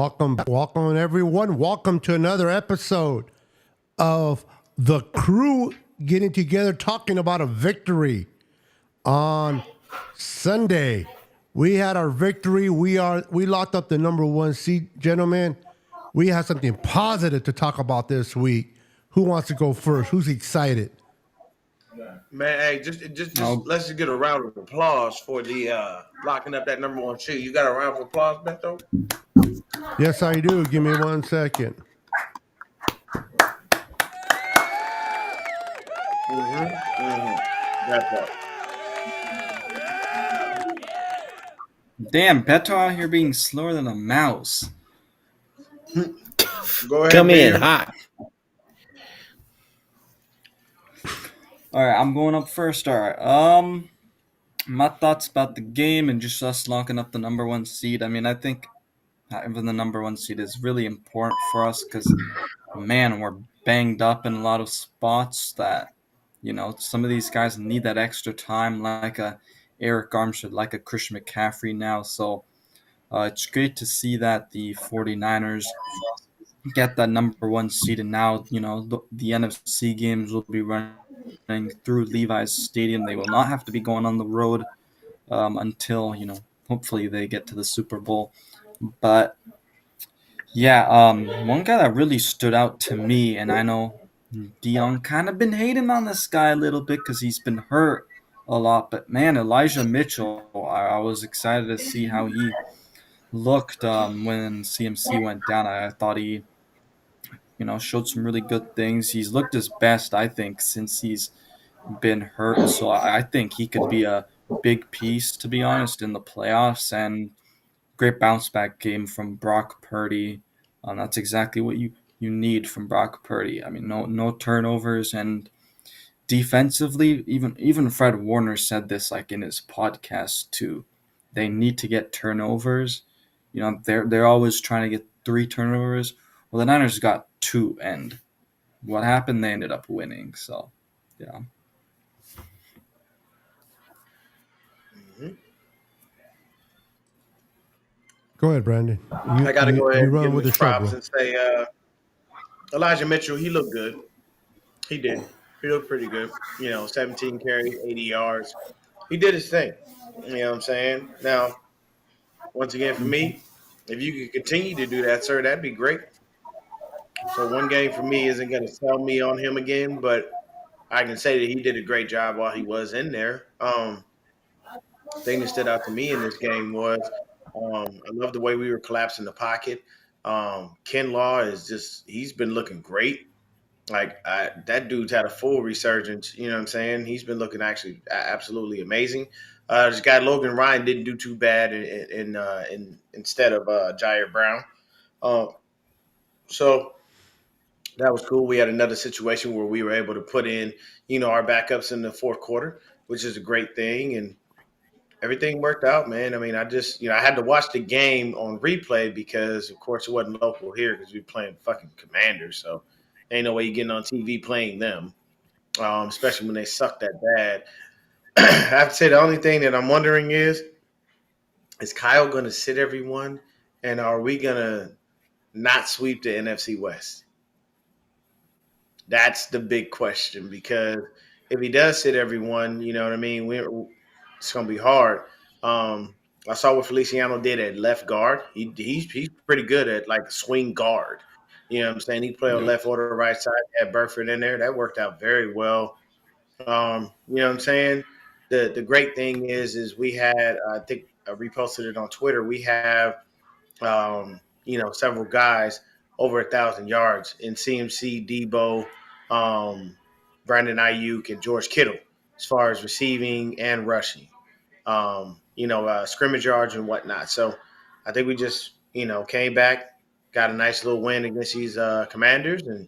Welcome everyone. Welcome to another episode of the crew getting together talking about a victory on Sunday. We had our victory. We locked up the number one seed, gentlemen. We have something positive to talk about this week. Who wants to go first? Who's excited? Man, hey, just let's just get a round of applause for the locking up that number one seed. You got a round of applause, Beto? Yes, I do. Give me 1 second. That part. Damn, Beto out here being slower than a mouse. Go ahead. Come in Beer. hot. All right, I'm going up first. All right. My thoughts about the game and just us locking up the number one seed. I mean, I think having the number one seed is really important for us because, man, we're banged up in a lot of spots that, some of these guys need that extra time, like a Eric Armstead, like a Christian McCaffrey now. So it's great to see that the 49ers get that number one seed, and now, the NFC games will be running through Levi's Stadium. They will not have to be going on the road until, hopefully they get to the Super Bowl. But yeah, one guy that really stood out to me, and I know Dion kind of been hating on this guy a little bit because he's been hurt a lot, but man, Elijah Mitchell, I was excited to see how he looked when CMC went down. I thought he showed some really good things. He's looked his best, I think, since he's been hurt. So I think he could be a big piece, to be honest, in the playoffs. And great bounce back game from Brock Purdy. That's exactly what you need from Brock Purdy. I mean, no turnovers, and defensively, even Fred Warner said this like in his podcast too. They need to get turnovers. They're always trying to get 3 turnovers. Well, the Niners got 2, and what happened? They ended up winning. So, yeah. Go ahead, Brandon. I got to go ahead and run give him with his the show, props bro. and say Elijah Mitchell, he looked good. He did. He looked pretty good. 17 carries, 80 yards. He did his thing. You know what I'm saying? Now, once again, for me, if you could continue to do that, sir, that'd be great. So one game for me isn't going to sell me on him again, but I can say that he did a great job while he was in there. Thing that stood out to me in this game was I love the way we were collapsing the pocket. Ken Law he's been looking great. Like that dude's had a full resurgence. You know what I'm saying? He's been looking actually absolutely amazing. This guy Logan Ryan didn't do too bad in instead of Jair Brown. So that was cool. We had another situation where we were able to put in, our backups in the fourth quarter, which is a great thing, and everything worked out, man. I mean, I just, I had to watch the game on replay because, of course, it wasn't local here because we were playing fucking Commanders, so ain't no way you're getting on TV playing them, especially when they suck that bad. I have to say the only thing that I'm wondering is Kyle going to sit everyone, and are we going to not sweep the NFC West? That's the big question, because if he does sit everyone, you know what I mean, it's going to be hard. I saw what Feliciano did at left guard. He's pretty good at like swing guard. You know what I'm saying? He played on left or right side. Had Burford in there. That worked out very well. You know what I'm saying? The great thing is we had, I think I reposted it on Twitter. We have, several guys over 1,000 yards in CMC, Debo, Brandon Ayuk, and George Kittle as far as receiving and rushing. Scrimmage yards and whatnot. So I think we just, came back, got a nice little win against these Commanders, and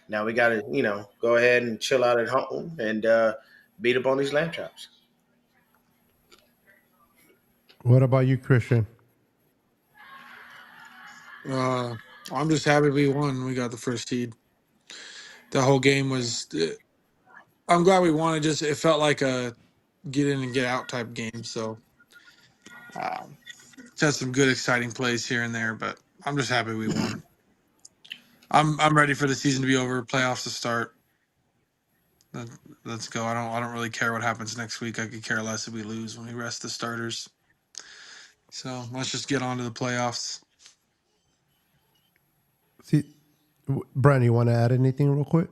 now we got to, go ahead and chill out at home and beat up on these lamb chops. What about you, Christian? I'm just happy we won. We got the first seed. The whole game was. I'm glad we won. It felt like a get in and get out type game. So, it's had some good, exciting plays here and there, but I'm just happy we won. I'm ready for the season to be over, playoffs to start. Let's go. I don't really care what happens next week. I could care less if we lose when we rest the starters. So let's just get on to the playoffs. See, Brian, you want to add anything real quick?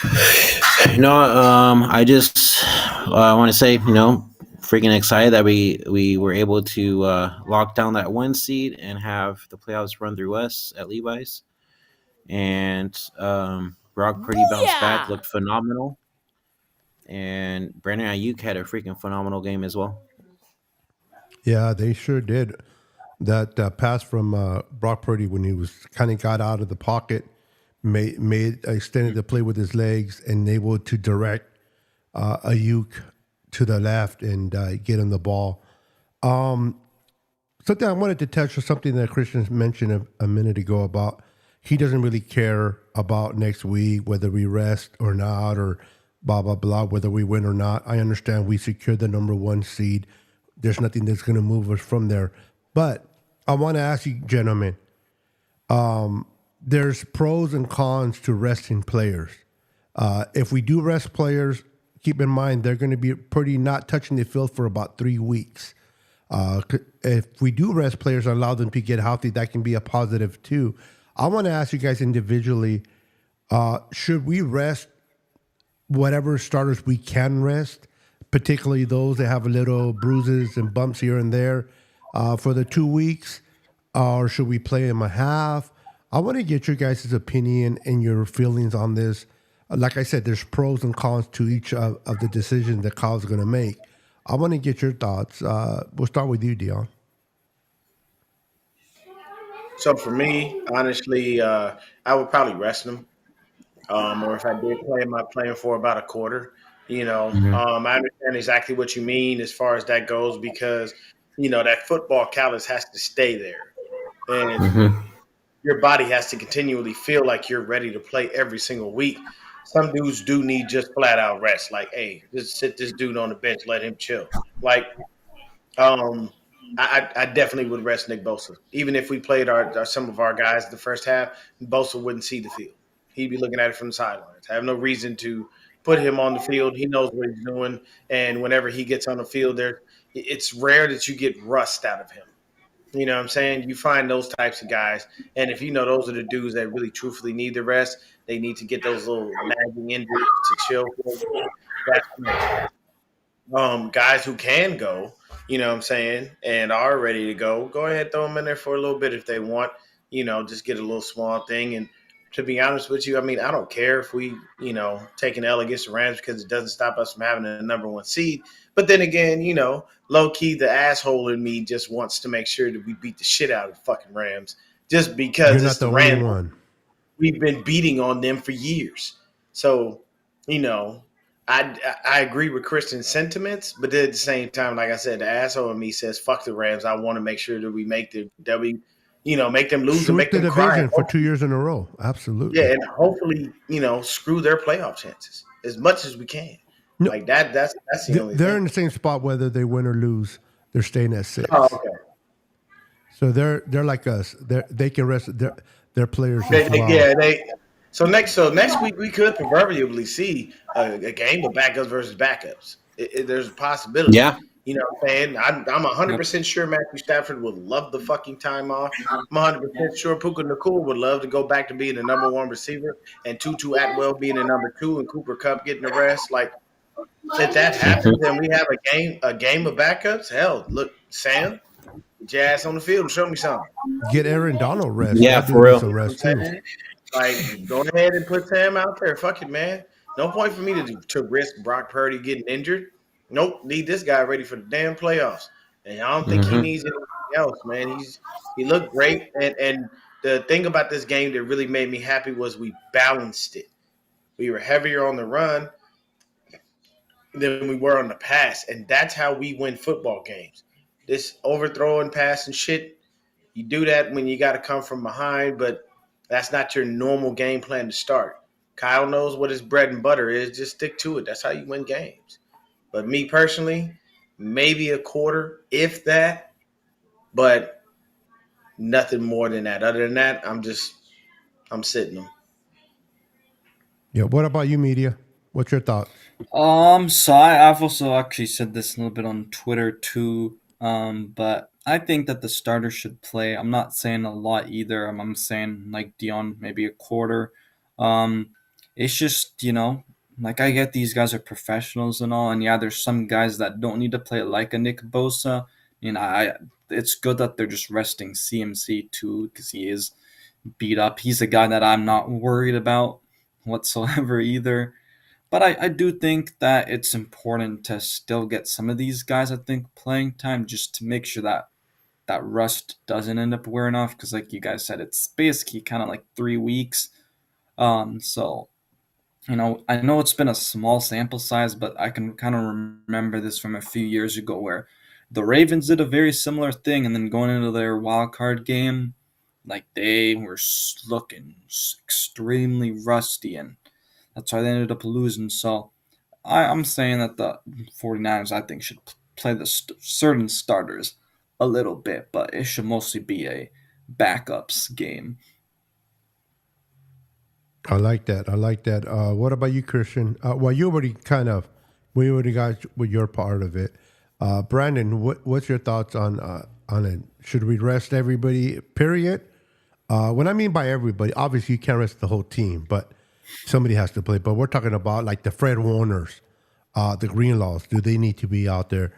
I just want to say, freaking excited that we were able to lock down that 1 seed and have the playoffs run through us at Levi's. And Brock Purdy bounced back, looked phenomenal. And Brandon Ayuk had a freaking phenomenal game as well. Yeah, they sure did. That pass from Brock Purdy when he was kind of got out of the pocket, made extended the play with his legs and able to direct Ayuk to the left and get him the ball. Something I wanted to touch on something that Christian mentioned a minute ago about he doesn't really care about next week, whether we rest or not, or blah, blah, blah, whether we win or not. I understand we secured the number 1 seed. There's nothing that's going to move us from there. But I want to ask you, gentlemen, there's pros and cons to resting players. If we do rest players, keep in mind they're going to be pretty not touching the field for about 3 weeks. If we do rest players and allow them to get healthy, that can be a positive too. I want to ask you guys individually, should we rest whatever starters we can rest, particularly those that have a little bruises and bumps here and there for the 2 weeks, or should we play them a half? I want to get your guys' opinion and your feelings on this. Like I said, there's pros and cons to each of the decisions that Kyle's going to make. I want to get your thoughts. We'll start with you, Dion. So for me, honestly, I would probably rest them. Or if I did play him, I'm playing for about a quarter. I understand exactly what you mean as far as that goes because, that football callus has to stay there. And your body has to continually feel like you're ready to play every single week. Some dudes do need just flat out rest. Like, hey, just sit this dude on the bench, let him chill. Like, I definitely would rest Nick Bosa. Even if we played some of our guys the first half, Bosa wouldn't see the field. He'd be looking at it from the sidelines. I have no reason to put him on the field. He knows what he's doing, and whenever he gets on the field, it's rare that you get rust out of him. You know what I'm saying? You find those types of guys, and if those are the dudes that really truthfully need the rest, they need to get those little nagging injuries to chill for a bit. That's guys who can go, you know what I'm saying, and are ready to go ahead, throw them in there for a little bit if they want, just get a little small thing. And to be honest with you, I mean, I don't care if we, take an L against the Rams because it doesn't stop us from having a number 1 seed. But then again, low key, the asshole in me just wants to make sure that we beat the shit out of the fucking Rams just because You're not it's the the only Rams. one. We've been beating on them for years. So, I agree with Christian's sentiments, but at the same time, like I said, the asshole in me says, "Fuck the Rams." I want to make sure that we make them lose and Sweep make the them cry. division for 2 years in a row. Absolutely. Yeah, and hopefully, screw their playoff chances as much as we can. No, Like that. That's the only they're thing. in the same spot whether they win or lose. They're staying at 6. Oh, okay. So they're like us. They can rest their players They, as they, well. yeah, they. So next week we could proverbially see a game of backups versus backups. There's a possibility. Yeah. You know what I'm saying? I'm Yep. 100% sure Matthew Stafford would love the fucking time off. I'm 100% sure Puka Nakua would love to go back to being the number 1 receiver and Tutu Atwell being the number 2 and Cooper Kupp getting the rest. Like, if that happens and we have a game of backups, hell, look, Sam, get your ass on the field and show me something. Get Aaron Donald rest. Yeah, That for dude needs real. some You know rest what I'm too. saying? Like, go ahead and put Sam out there. Fuck it, man. No point for me to risk Brock Purdy getting injured. Nope. Need this guy ready for the damn playoffs. And I don't think he needs anything else, man. He looked great. And the thing about this game that really made me happy was we balanced it. We were heavier on the run than we were on the pass. And that's how we win football games. This overthrowing pass and shit, you do that when you got to come from behind, but that's not your normal game plan to start. Kyle knows what his bread and butter is. Just stick to it. That's how you win games. But me personally, maybe a quarter, if that. But Nothing more than that. Other than that, I'm sitting them. Yeah. What about you, media? What's your thoughts? So I've also actually said this a little bit on Twitter too. But I think that the starters should play. I'm not saying a lot either. I'm saying like Dion, maybe a quarter. Um, it's just like I get these guys are professionals and all, and yeah, there's some guys that don't need to play like a Nick Bosa. It's good that they're just resting CMC too because he is beat up. He's a guy that I'm not worried about whatsoever either. But I do think that it's important to still get some of these guys, I think, playing time just to make sure that that rust doesn't end up wearing off. Because, like you guys said, it's basically kind of like 3 weeks. So, I know it's been a small sample size, but I can kind of remember this from a few years ago where the Ravens did a very similar thing. And then going into their wild card game, like they were looking extremely rusty. And that's why they ended up losing. So I'm saying that the 49ers, I think, should play the certain starters a little bit, but it should mostly be a backups game. I like that. I like that. What about you, Christian? Well, we already got with your part of it. Brandon, what's your thoughts on it? Should we rest everybody? Period. When I mean by everybody, obviously you can't rest the whole team, but somebody has to play. But we're talking about like the Fred Warners, the Greenlaws. Do they need to be out there?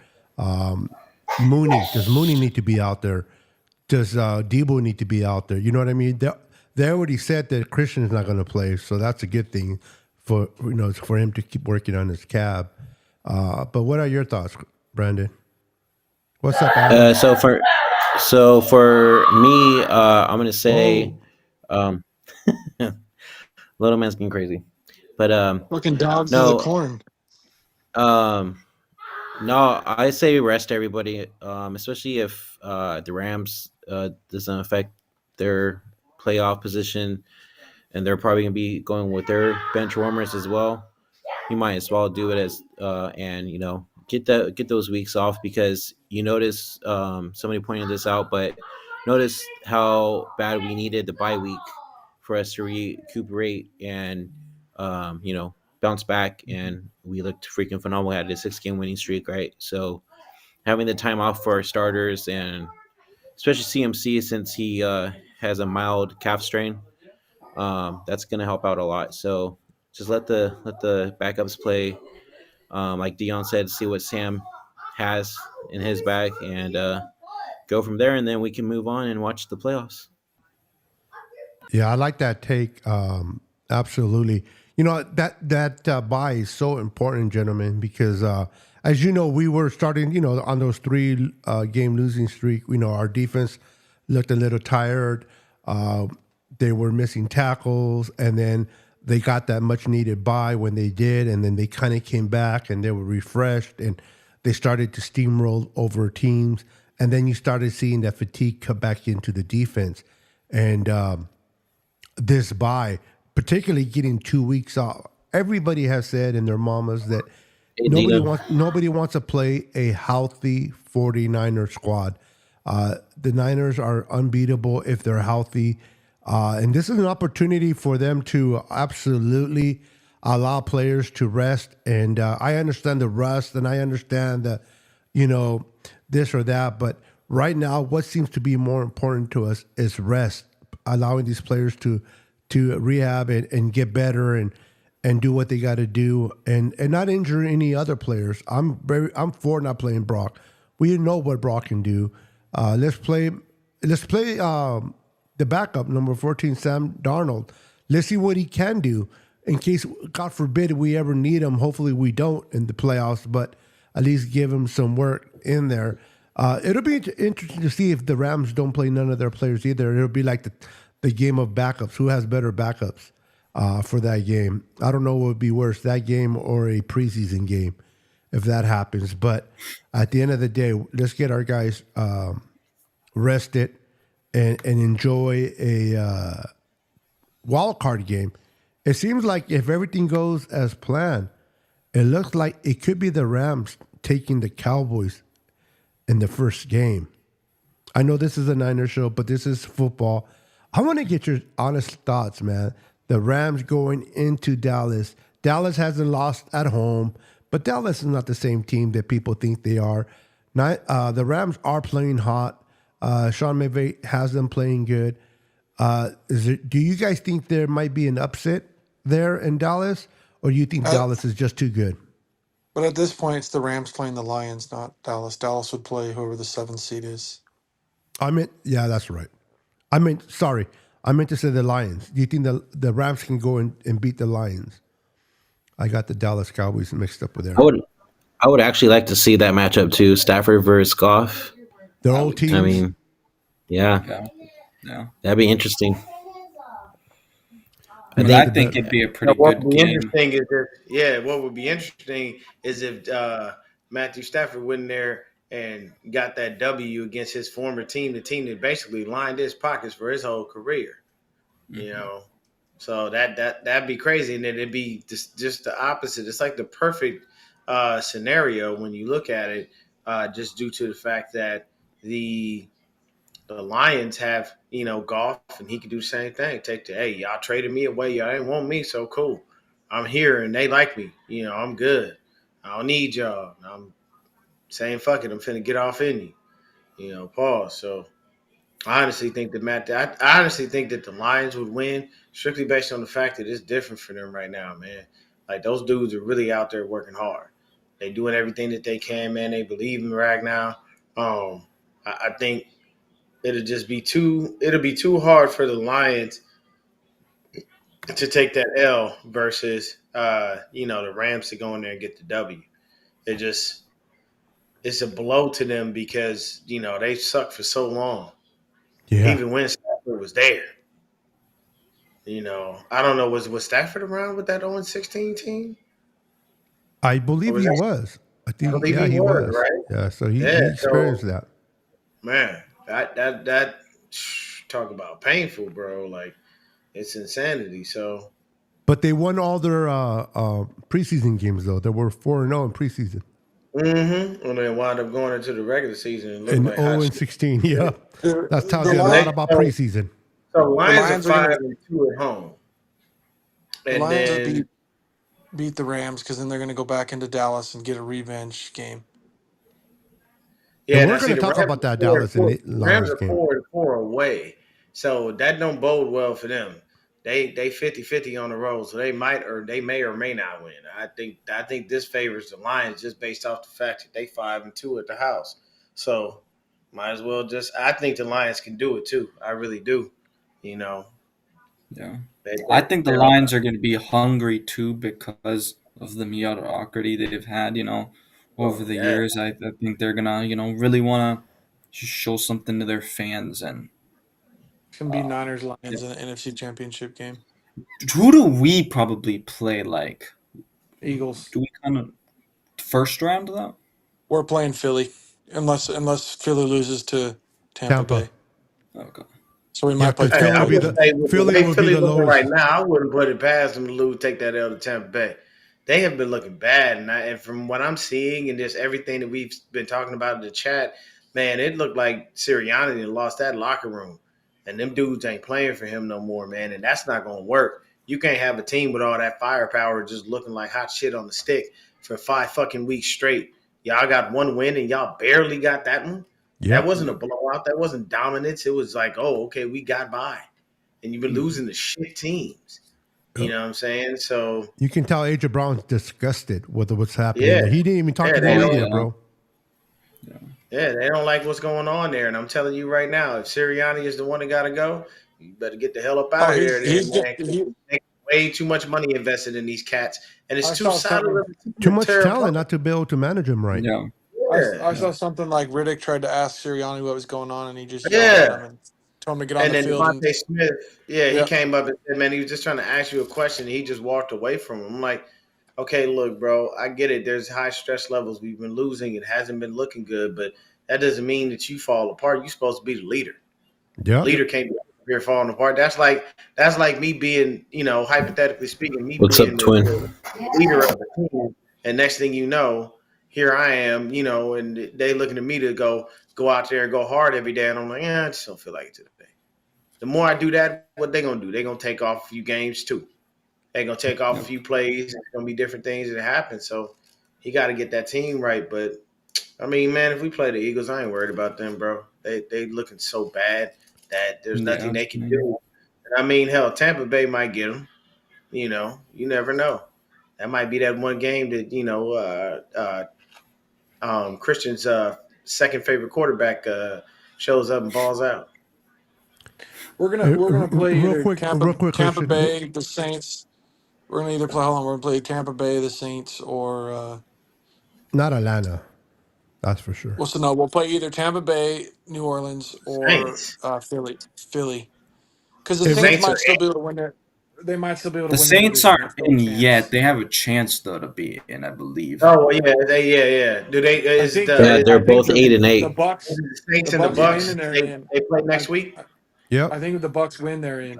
Mooney, does Mooney need to be out there? Does Debo need to be out there? You know what I mean? They already said that Christian is not going to play, so that's a good thing for him to keep working on his cab. But what are your thoughts, Brandon? What's up, Adam? So for me, I'm gonna say, um, little man's getting crazy, but Fucking dogs to the no, corn. um, no, I say rest everybody, especially if the Rams doesn't affect their playoff position, and they're probably gonna be going with their bench warmers as well. You might as well do it as and get those weeks off because you notice somebody pointed this out, but notice how bad we needed the bye week for us to recuperate and bounce back, and we looked freaking phenomenal. We had a 6 game winning streak, right? So having the time off for our starters and especially CMC since he has a mild calf strain, that's going to help out a lot. So just let the backups play. Like Dion said, see what Sam has in his bag and go from there, and then we can move on and watch the playoffs. Yeah, I like that take. Absolutely. You know that buy is so important, gentlemen, because as you know, we were starting. On those 3 game losing streak. Our defense looked a little tired. They were missing tackles, and then they got that much needed buy when they did, and then they kind of came back and they were refreshed and they started to steamroll over teams, and then you started seeing that fatigue come back into the defense, and this bye, particularly getting 2 weeks off. Everybody has said in their mamas that Hey, nobody Dino. wants to play a healthy 49er squad. The Niners are unbeatable if they're healthy. And this is an opportunity for them to absolutely allow players to rest. And I understand the rust and I understand the, this or that. But right now, what seems to be more important to us is rest, allowing these players to rehab and get better and do what they got to do and not injure any other players. I'm for not playing Brock. We know what Brock can do. Let's play the backup number 14, Sam Darnold. Let's see what he can do in case, God forbid, we ever need him. Hopefully we don't in the playoffs, but at least give him some work in there. It'll be interesting to see if the Rams don't play none of their players either. It'll be like the game of backups. Who has better backups for that game? I don't know what would be worse, that game or a preseason game, if that happens. But at the end of the day, let's get our guys rested and enjoy a wild card game. It seems like if everything goes as planned, it looks like it could be the Rams taking the Cowboys in the first game. I know this is a Niner show, but this is football. I want to get your honest thoughts, man. The Rams going into Dallas. Dallas hasn't lost at home, but Dallas is not the same team that people think they are. The Rams are playing hot. Sean McVay has them playing good. Do you guys think there might be an upset there in Dallas, or do you think Uh, Dallas is just too good? but at this point, it's the Rams playing the Lions, not Dallas. Dallas would play whoever the seventh seed is. Yeah, that's right. Sorry, I meant to say the Lions. Do you think the Rams can go and beat the Lions? I got the Dallas Cowboys mixed up with there. I would actually like to see that matchup too. Stafford versus Goff. Their I old would too. teams. I mean, yeah, Yeah, yeah. that'd be interesting. I I mean, I think think it'd be a Now, pretty what good would be game. interesting is what would be interesting is if Matthew Stafford went in there and got that W against his former team, the team that basically lined his pockets for his whole career. You Mhm. know, so that'd be crazy, and then it'd be just the opposite. It's like the perfect scenario when you look at it, just due to the fact that the the Lions have, golf, and he could do the same thing. Hey, y'all traded me away. Y'all didn't want me, so cool. I'm here, and they like me. I'm good. I don't need y'all. I'm saying, fuck it. I'm finna get off in you. Pause. So I honestly think I honestly think that the Lions would win strictly based on the fact that it's different for them right now, man. Like those dudes are really out there working hard. They doing everything that they can, man. They believe in right now. I think it'll be too hard for the Lions to take that L versus the Rams to go in there and get the W. It just it's a blow to them because they sucked for so long. Yeah, Even when Stafford was there. I don't know, was Stafford around with that 0-16 team? I Or believe was he that was. I I think, believe yeah, he he was, was. right? Yeah, so Yeah, he experienced so that. man, that talk about painful, bro. Like it's insanity. So But they won all their preseason games, though. They were 4-0 in preseason. and then wound up going into the regular season and looking And like hot 0-16, yeah. That tells The you a So lot they about so, preseason. so the Lions are Lions are gonna 5-2 at home. the And Lions will then beat the Rams because then they're gonna go back into Dallas and get a revenge game. And Yeah, we're now going see to the talk Rams about are that four and Dallas four. and The Rams Lions are game. 4-4 away, so that don't bode well for them. They 50-50 on the road, so they may or may not win. I think this favors the Lions just based off the fact that they 5-2 at the house. So might as well just. I think the Lions can do it too. I really do. You know, Yeah. they, I they, think the they're all, Lions are going to be hungry too because of the mediocrity they've had, over oh the yeah. years. I think they're going to, really want to show something to their fans. And It's gonna be uh, Niners yeah. Lions in the NFC Championship game. Who do we probably play like? Eagles. Do we kind of first round of that? We're playing Philly, unless Philly loses to Tampa Tampa. Bay. Okay. So we Yeah, might play because Hey, Philly I will Tampa. be would the say with the Philly way will be Philly the looking right lowest. now, I wouldn't put it past them to take that L to Tampa Bay. They have been looking bad, and from what I'm seeing and just everything that we've been talking about in the chat, man, it looked like Sirianni had lost that locker room, and them dudes ain't playing for him no more, man, and that's not going to work. You can't have a team with all that firepower just looking like hot shit on the stick for 5 fucking weeks straight. Y'all got one win, and y'all barely got that one. That Yep. wasn't a blowout. That wasn't dominance. It was like, oh, okay, we got by, and you've been Mhm. losing to shit teams. You Yep. know what I'm saying? So You can tell AJ Brown's disgusted with what's happening yeah, there. He didn't even talk yeah, to the they Oh don't. media, yeah. bro. Yeah. Yeah, they don't like what's going on there. And I'm telling you right now, if Sirianni is the one that got to go, you better get the hell up out Oh, of there, he's man. he. Way too much money invested in these cats, and it's I too saw solid something. of a team Too to much tear talent apart. not to be able to manage him right. Yeah. Yeah, I Yeah. saw something like Riddick tried to ask Sirianni what was going on, and he just yelled at yeah. him and told him to get on And the then field. And Devontae Smith, yeah, he yeah, came up and said, man, he was just trying to ask you a question. And he just walked away from him. I'm like, okay, look, bro, I get it. There's high stress levels. We've been losing. It hasn't been looking good, but that doesn't mean that you fall apart. You're supposed to be the leader. Yep. yep. Leader can't be here falling apart. That's like me being, hypothetically speaking, me What's up, being twin? the leader of the team. And next thing you know, here I am, and they looking at me to go out there and go hard every day, and I'm like, I just don't feel like it today. The more I do that, what they gonna do? They gonna take off a few games too. They gonna take off a Yep. few plays. It's gonna be different things that happen. So he got to get that team right. But I mean, man, if we play the Eagles, I ain't worried about them, bro. They looking so bad that there's nothing Yeah. they can do. And I mean, hell, Tampa Bay might get them. You never know. That might be that one game that Christian's second favorite quarterback shows up and balls out. We're gonna play Real either quick, real quick, Tampa Christian. Bay, the Saints. We're gonna either play. Hold on, we're gonna play Tampa Bay, the Saints, or Not Atlanta, that's for sure. well, so no, we'll play either Tampa Bay, New Orleans, or Saints. Philly. Because the The If Saints Saints are might still be able to win their. They might still be able to The win their Saints division. aren't There's still a in yet. chance. They have a chance though to be in, I believe. Oh well, yeah, yeah. Do they I is think Yeah, the they're I think both the 8-8. the Bucks is the Saints the and the Bucks win Bucks and they're they in. they play I next week? I Yep. think if the Bucks win, they're in.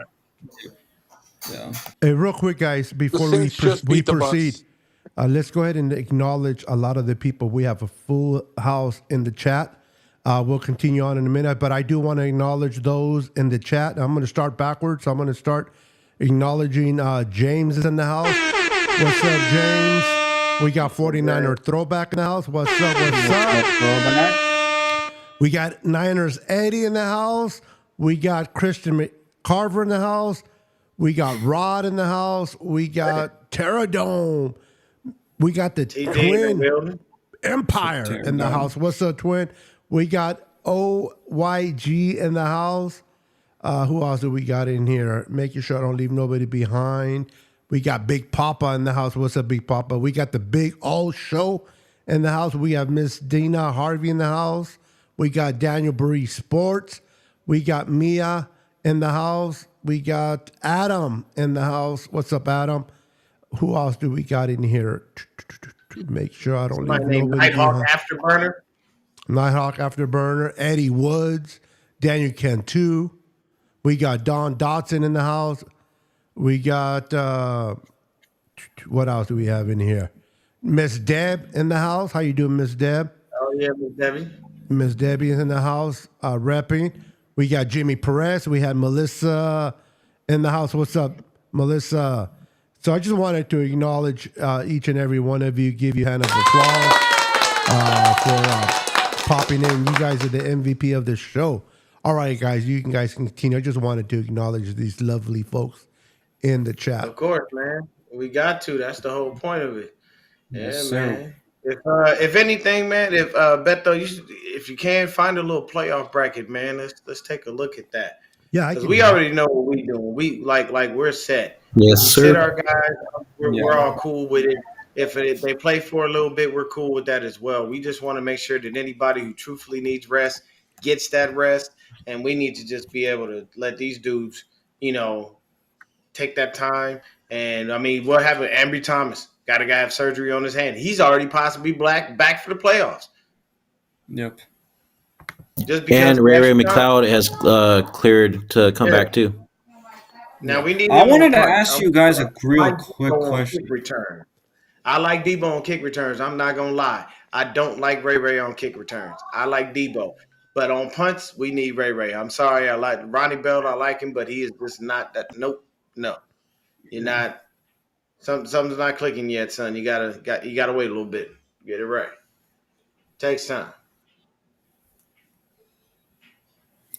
Yeah. Hey, real quick, guys, The before Saints just we beat the proceed, Bucks. let's go ahead and acknowledge a lot of the people. We have a full house in the chat. We'll continue on in a minute, but I do want to acknowledge those in the chat. I'm going to start backwards. So I'm going to start acknowledging James is in the house. What's up, James? We got 49er Throwback in the house. What's up? What's up? Throwback. We got Niners Eddie in the house. We got Christian Carver in the house. We got Rod in the house. We got Terradome. We got the TJ in the Twin building. Empire in the house. What's up, Twin? We got OYG in the house. Who else do we got in here? Making sure I don't leave nobody behind. We got Big Papa in the house. What's up, Big Papa? We got the Big All Show in the house. We have Miss Dina Harvey in the house. We got Daniel Burry Sports. We got Mia in the house. We got Adam in the house. What's up, Adam? Who else do we got in here? To make sure I don't Somebody leave named nobody Nighthawk behind. Afterburner. Nighthawk Afterburner, Eddie Woods, Daniel Cantu. We got Don Dotson in the house. We got, what else do we have in here? Miss Deb in the house. How you doing, Miss Deb? Oh yeah, Miss Debbie. Miss Debbie is in the house repping. We got Jimmy Perez. We had Melissa in the house. What's up, Melissa? So I just wanted to acknowledge each and every one of you, give you a hand of applause for popping in. You guys are the MVP of this show. All right, guys, you guys continue. I just wanted to acknowledge these lovely folks in the chat. Of course, man. We got to. That's the whole point of it. Yes, Yeah, sir. man. If anything, man, if Beto, if you can find a little playoff bracket, man, let's take a look at that. Yeah, I Because can. we already know what we doing. We like we're set. Yes, We sir. sit our guys. We're Yeah. all cool with it. If they play for a little bit, we're cool with that as well. We just want to make sure that anybody who truthfully needs rest gets that rest, and we need to just be able to let these dudes, take that time. And I mean, what happened? Ambry Thomas got a guy have surgery on his hand. He's already possibly back for the playoffs. Yep. Just because And Ray Ambry Thomas- McLeod has cleared to come back too. Now we need. I him on wanted to punt. ask you guys a real I like quick Debo on question. kick return. I like Debo on kick returns. I'm not gonna lie. I don't like Ray on kick returns. I like Debo, but on punts we need Ray. I'm sorry. I like Ronnie Bell. I like him, but he is just not that. Nope. No, you're not. Something's not clicking yet, son. You gotta wait a little bit. Get it right. Takes time.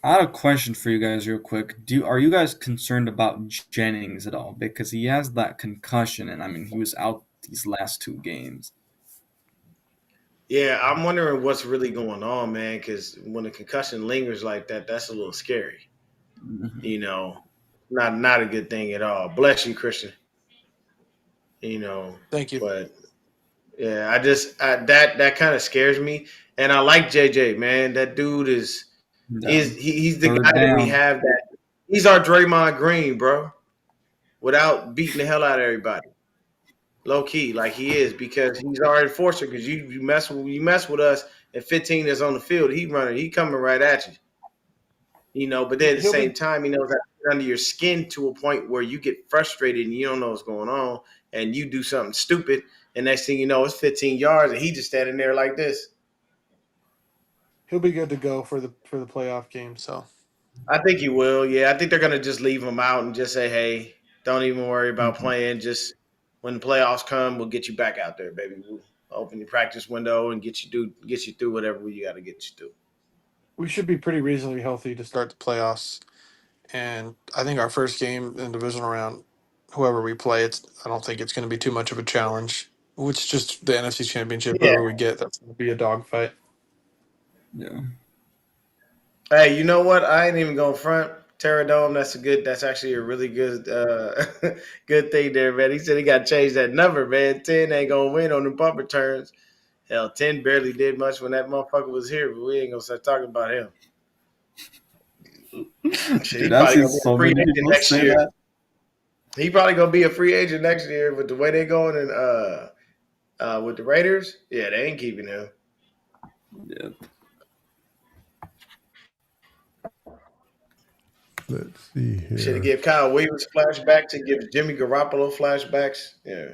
I had a question for you guys real quick. Are you guys concerned about Jennings at all? Because he has that concussion, and I mean, he was out these last two games. Yeah, I'm wondering what's really going on, man. Because when a concussion lingers like that, that's a little scary. Not a good thing at all. Bless you, Christian. Thank you. But yeah, that kind of scares me. And I like JJ, man. That dude he's the Third guy that we down. have that he's our Draymond Green, bro. Without beating the hell out of everybody. Low key, like he is, because he's our enforcer. Because you mess with us and 15 is on the field, he coming right at you. But then at the He'll same be- time, he knows that under your skin to a point where you get frustrated and you don't know what's going on, and you do something stupid, and next thing you know, it's 15 yards, and he just standing there like this. He'll be good to go for the playoff game. So I think he will. Yeah, I think they're gonna just leave him out and just say, "Hey, don't even worry about Mhm. playing. Just when the playoffs come, we'll get you back out there, baby. We'll open your practice window and get you through whatever you got to get you through." we should be pretty reasonably healthy to start the playoffs. And I think our first game in the divisional round, whoever we play, I don't think it's going to be too much of a challenge. Which just the NFC Championship, Yeah. whoever we get, that's going to be a dogfight. Yeah. Hey, you know what? I ain't even going front. Terra Dome, that's actually a really good good thing there, man. He said he got to change that number, man. 10 ain't going to win on the punt returns. Hell, 10 barely did much when that motherfucker was here, but we ain't going to start talking about him. Shit, he Dude, I've probably seen going to be a so free many agent people next say year. that. He probably going to be a free agent next year with the way they going and with the Raiders. Yeah, they ain't keeping him. Yeah. Let's see Should have here. give Kyle Williams flashbacks and give Jimmy Garoppolo flashbacks. Yeah.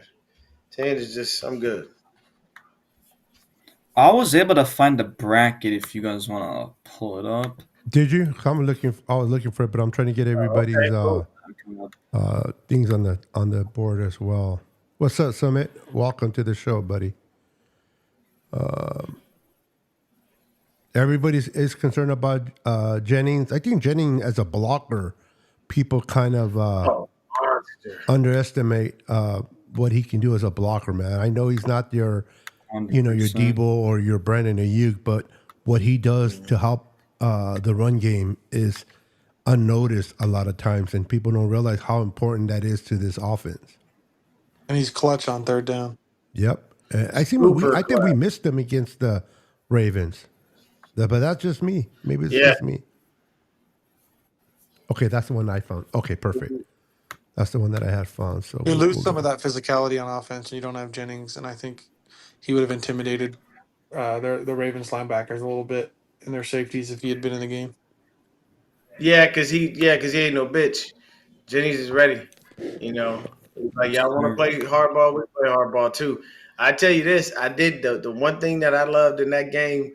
10 is just, I'm good. I was able to find the bracket if you guys want to pull it up. Did you? I was looking for it, but I'm trying to get everybody's Okay, cool. things on the board as well. What's up, Summit? Welcome to the show, buddy. Everybody is concerned about Jennings. I think Jennings as a blocker, people kind of Oh, monster. underestimate what he can do as a blocker, man. I know he's not your, your 100%. Debo or your Brandon Ayuk, but what he does to help the run game is unnoticed a lot of times, and people don't realize how important that is to this offense. And he's clutch on third down. Yep. Super I think we clutch. missed them against the Ravens. But that's just me. Maybe it's Yeah. just me. Okay, that's the one I found. Okay, perfect. That's the one that I had found. So You lose we'll some go. of that physicality on offense, and you don't have Jennings. And I think he would have intimidated the Ravens linebackers a little bit and their safeties if he had been in the game. Cause he ain't no bitch. Jennings is ready. You know, he's like, Yes, y'all want to sir. play hardball? We play hardball too. I tell you this, I did the one thing that I loved in that game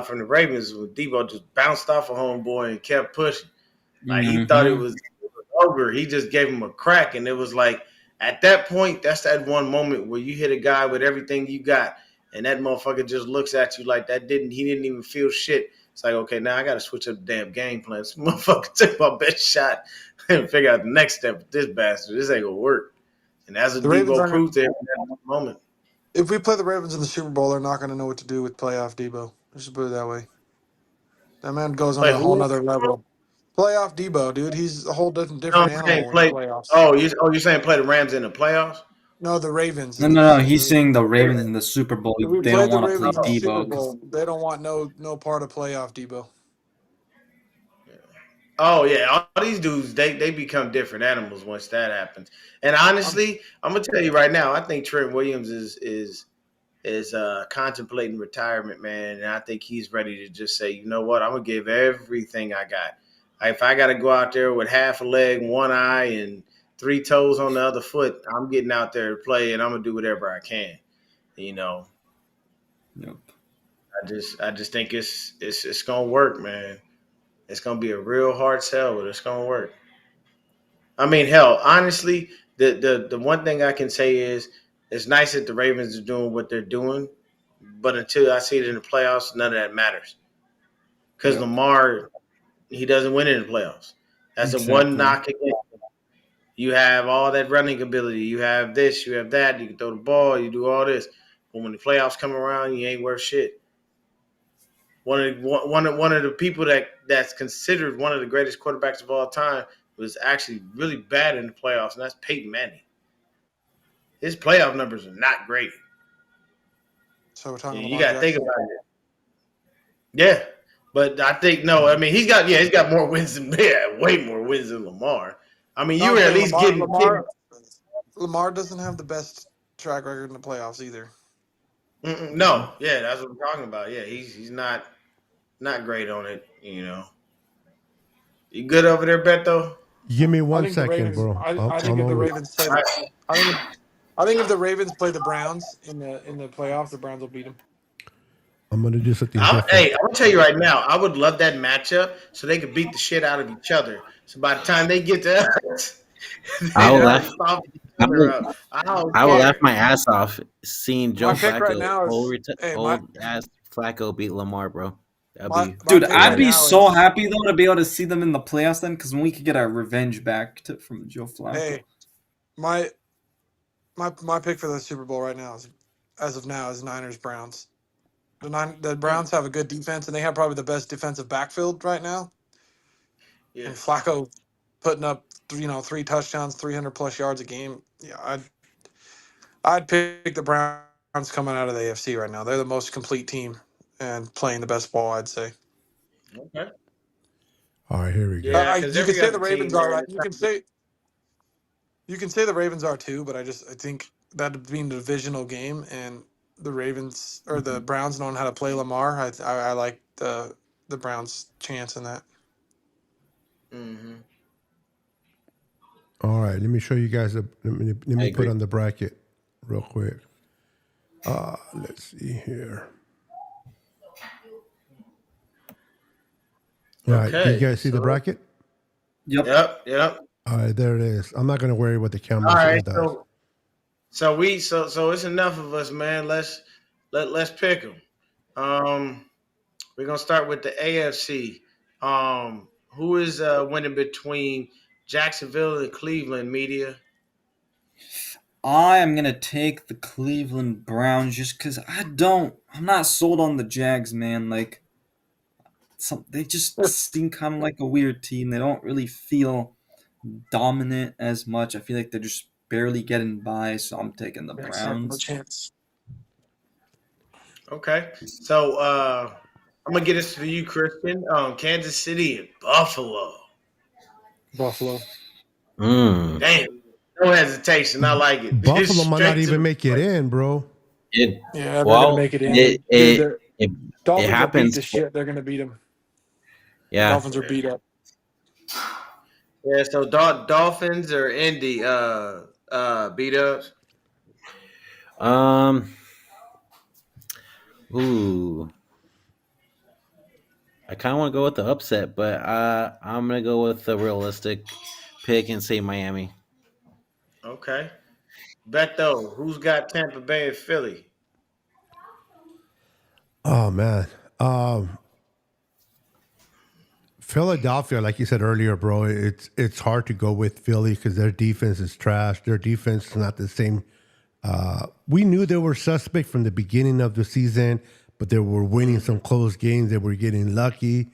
from the Ravens was Debo just bounced off a homeboy and kept pushing. Like he thought Mm-hmm. it was over. He just gave him a crack, and it was like at that point, that's that one moment where you hit a guy with everything you got, and that motherfucker just looks at you like that didn't. He didn't even feel shit. It's like, okay, now I got to switch up the damn game plan. This motherfucker took my best shot and figure out the next step with this bastard. This ain't gonna work. And that's what The Ravens Debo aren't. proved there in that moment. If we play the Ravens in the Super Bowl, they're not going to know what to do with playoff Debo. Let's just put it that way. That man goes on Play a whole who? nother level. Playoff Debo, dude. He's a whole No, different I'm saying animal in the play. playoffs. You're saying play the Rams in the playoffs? No, the Ravens No, in the no, no. He's saying the Yeah. Ravens in the Super Bowl. if we They played don't the want to play Ravens in the Super Debo because Bowl, they don't want no part of playoff Debo. Oh yeah, all these dudes they become different animals once that happens. And I'm honestly, I'm gonna tell you right now, I think Trent Williams is contemplating retirement, man. And I think he's ready to just say, you know what, I'm gonna give everything I got. If I got to go out there with half a leg, one eye, and three toes on the other foot, I'm getting out there to play, and I'm gonna do whatever I can. You know, yep. I just think it's gonna work, man. It's gonna be a real hard sell, but it's gonna work. I mean, hell, honestly, the one thing I can say is it's nice that the Ravens are doing what they're doing, but until I see it in the playoffs, none of that matters. Because Yep. Lamar, he doesn't win in the playoffs. That's a one Exactly. knock against him. You have all that running ability. You have this. You have that. You can throw the ball. You do all this. But when the playoffs come around, you ain't worth shit. One of the people that's considered one of the greatest quarterbacks of all time was actually really bad in the playoffs, and that's Peyton Manning. His playoff numbers are not great. so we're Yeah, talking you Lamar got to think Jackson. about it. Yeah, but I think no. I mean, he's got more wins than way more wins than Lamar. I mean, No, you I'm were at saying least Lamar getting. Lamar doesn't have the best track record in the playoffs either. No, yeah, that's what I'm talking about. Yeah, he's not great on it. You know, you good over there, Beto? Give me I one think the second, Ravens. bro. I think I'm if the almost. Ravens play All the, right. I think I think if the Ravens play the Browns in the playoffs, the Browns will beat them. I'm gonna do something different. Hey, I'm gonna tell you right now, I would love that matchup so they could beat the shit out of each other. So by the time they get to us, I they'd will already laugh. fouled each I other will, up. I don't I will laugh care. my ass off seeing Joe My pick right Flacco, now is my old ass Flacco beat Lamar, bro. That'd my be my Dude, pick I'd right be hilarious. now so is happy though to be able to see them in the playoffs then, because we could get our revenge back from Joe Flacco. hey my my pick for the Super Bowl right now is, as of now, is Niners Browns. The Browns have a good defense and they have probably the best defensive backfield right now. Yeah. And Flacco putting up 3 touchdowns, 300+ yards a game. Yeah, I'd pick the Browns coming out of the AFC right now. They're the most complete team and playing the best ball, I'd say. Okay. All right, here we go. Yeah, because You could every say other the Ravens team, are man, right. it's You can say the Ravens are too, but I think that being a divisional game and the Ravens or the Browns knowing how to play Lamar, I like the Browns' chance in that. mm-hmm. All right, let me show you guys. Let I me put agree. on the bracket real quick. Let's see here. All right, can you Okay. guys see the So, bracket? Yep. yep. All right, there it is. I'm not gonna worry what the All camera right. does. So it's enough of us, man. Let's pick them. We're gonna start with the AFC. Who is winning between Jacksonville and Cleveland? Media. I am gonna take the Cleveland Browns just because I'm not sold on the Jags, man. Like, they just seem kind of like a weird team. They don't really feel dominant as much. I feel like they're just barely getting by, so I'm taking the Yes, have no Browns. chance. Okay. So I'm gonna get this to you, Christian. Kansas City and Buffalo. Buffalo. Mm. Damn. No hesitation. I like it. Buffalo might not Straight to even the make it point. in, bro. It Yeah, they're gonna well, make it in. it Dude, it the it, it Dolphins will beat happens. the shit. They're gonna beat them. The Yeah. Dolphins are beat up. Yeah. So Dolphins or Indy beat ups. Um. Ooh. I kind of want to go with the upset, but I'm gonna go with the realistic pick and say Miami. Okay. Beto, who's got Tampa Bay and Philly? Oh man, Philadelphia, like you said earlier, bro. It's hard to go with Philly because their defense is trash. Their defense is not the same. We knew they were suspect from the beginning of the season, but they were winning some close games. They were getting lucky.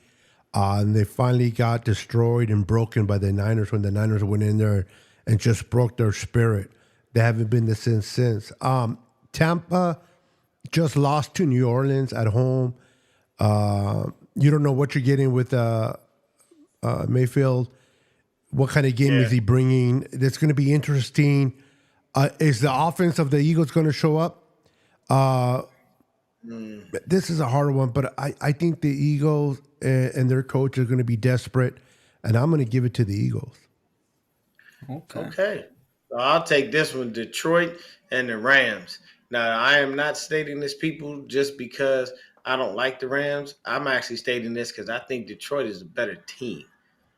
And they finally got destroyed and broken by the Niners when the Niners went in there and just broke their spirit. They haven't been the same since. Tampa just lost to New Orleans at home. You don't know what you're getting with Mayfield. What kind of game is Yeah. he bringing? That's going to be interesting. Is the offense of the Eagles going to show up? This is a hard one, but I think the Eagles and their coach are going to be desperate, and I'm going to give it to the Eagles. Okay. Okay. So I'll take this one, Detroit and the Rams. Now, I am not stating this, people, just because I don't like the Rams. I'm actually stating this because I think Detroit is a better team.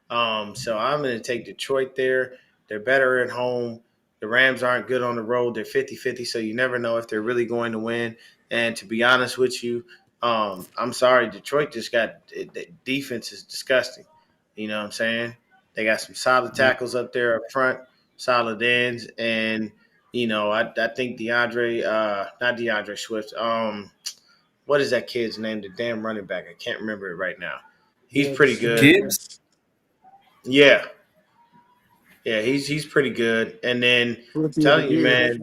So I'm going to take Detroit there. They're better at home. The Rams aren't good on the road. They're 50-50, so you never know if they're really going to win. And to be honest with you, I'm sorry, Detroit just got the defense is disgusting. You know what I'm saying? They got some solid tackles up there up front, solid ends, and I think not DeAndre Swift. What is that kid's name? The damn running back. I can't remember it right now. He's pretty good. Gibbs? Yeah, yeah, he's pretty good. And then Rookie of the telling you, year. man,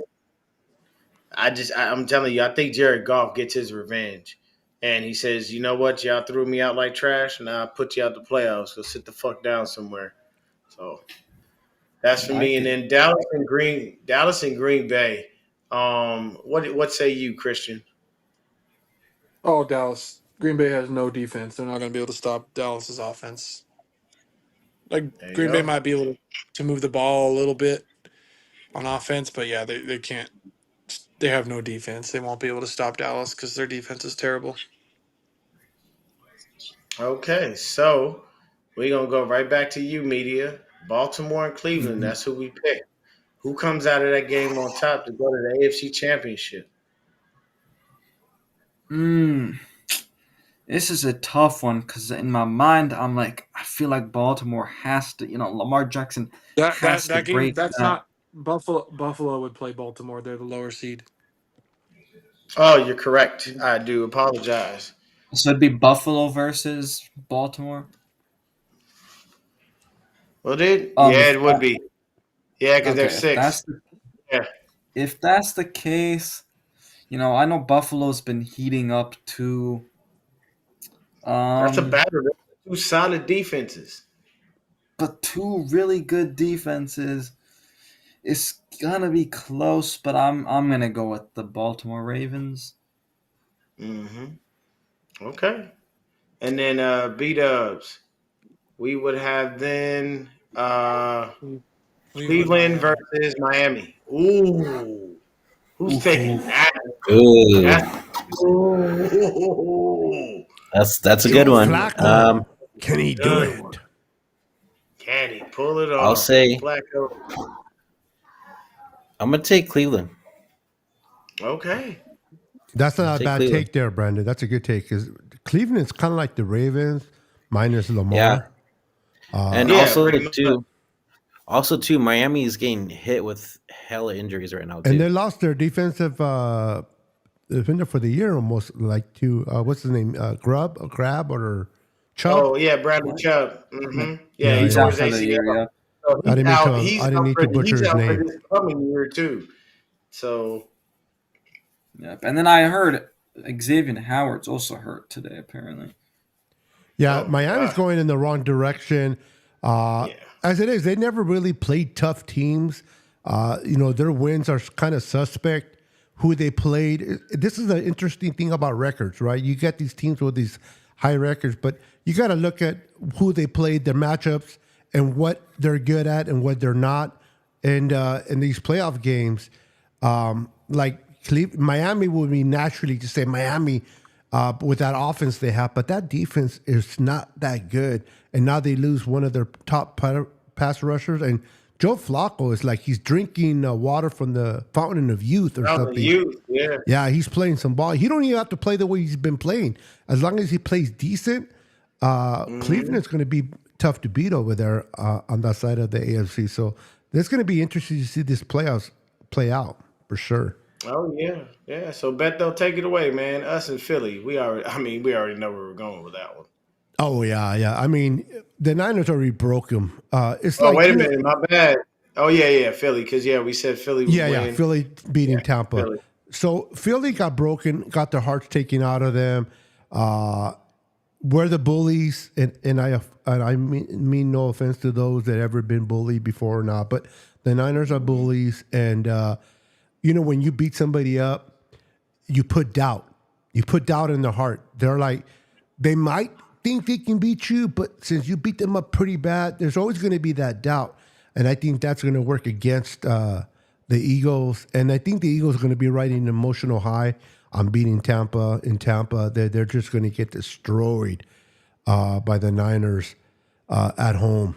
I'm telling you, I think Jared Goff gets his revenge. And he says, you know what, y'all threw me out like trash, and I'll put you out the playoffs. Go sit the fuck down somewhere. So that's for I me. And like it. then Dallas and Green Bay. What say you, Christian? Oh, Dallas. Green Bay has no defense. They're not going to be able to stop Dallas's offense. Like There you Green Bay go. might be able to move the ball a little bit, on offense, but yeah, they can't. They have no defense. They won't be able to stop Dallas because their defense is terrible. Okay, so we're gonna go right back to you, media. Baltimore and Cleveland. Mhm. That's who we pick. Who comes out of that game on top to go to the AFC Championship? Mm, this is a tough one because in my mind, I'm like, I feel like Baltimore has to, Lamar Jackson has to That game, break that's that. not Buffalo. Buffalo would play Baltimore. They're the lower seed. Oh, you're correct. I do apologize. So it'd be Buffalo versus Baltimore. Well, did If yeah, it would that, be. Yeah, because they're okay, six. Yeah, if that's the case, I know Buffalo's been heating up too. that's a Um, battle. Two solid defenses. but two really good defenses. It's gonna be close, but I'm gonna go with the Baltimore Ravens. Mm-hmm. Okay, and then B Dubs. We would have then Cleveland, Cleveland Miami. versus Miami. Ooh, who's taking Ooh. that? Ooh, That's ooh, that's a Joe good one. Flacco. Can he do good one. it? Can he pull it I'll off? say Flacco. I'm gonna take Cleveland. Okay. That's I'll not a take bad Cleveland. take there, Brandon. That's a good take because Cleveland's kind of like the Ravens minus Yeah, Lamar. and Yeah, also pretty much. too, Miami is getting hit with hella injuries right now And they too. lost their defensive defender for the year almost like to what's his name? Grab or Chubb? Oh yeah, Bradley Chubb. Mm-hmm. Yeah, Yeah, he He's tore yeah. out his for the year. ACL. Yeah. So I he's didn't mean out. to. I He's didn't out need for to butcher he's his out for name. this coming year too. So Yep. And then I heard Xavier Howard's also hurt today, apparently. Yeah, oh my Miami's God. going in the wrong direction. Yeah. As it is, they never really played tough teams. Their wins are kind of suspect. Who they played. This is an interesting thing about records, right? You get these teams with these high records, but you got to look at who they played, their matchups, and what they're good at and what they're not. And in these playoff games, Miami would be naturally to say Miami with that offense they have, but that defense is not that good. And now they lose one of their top pass rushers. And Joe Flacco is like he's drinking water from the fountain of youth or Out of something. youth. Yeah. Yeah, he's playing some ball. He don't even have to play the way he's been playing. As long as he plays decent, Cleveland is going to be tough to beat over there on that side of the AFC. So it's going to be interesting to see this playoffs play out for sure. Oh yeah. Yeah. So Beto, take it away, man. Us in Philly. We already know where we're going with that one. Oh yeah, yeah. I mean, the Niners already broke him. It's Oh, like wait a minute, my bad. Oh yeah, Philly, because we said Philly would yeah, yeah. win. Philly beating Tampa. Philly. So Philly got broken, got their hearts taken out of them. We're the bullies, and I mean no offense to those that ever been bullied before or not, but the Niners are bullies, and when you beat somebody up, you put doubt. You put doubt in their heart. They're like, they might think they can beat you, but since you beat them up pretty bad, there's always going to be that doubt. And I think that's going to work against the Eagles. And I think the Eagles are going to be riding an emotional high on beating Tampa in Tampa. They're just going to get destroyed by the Niners at home.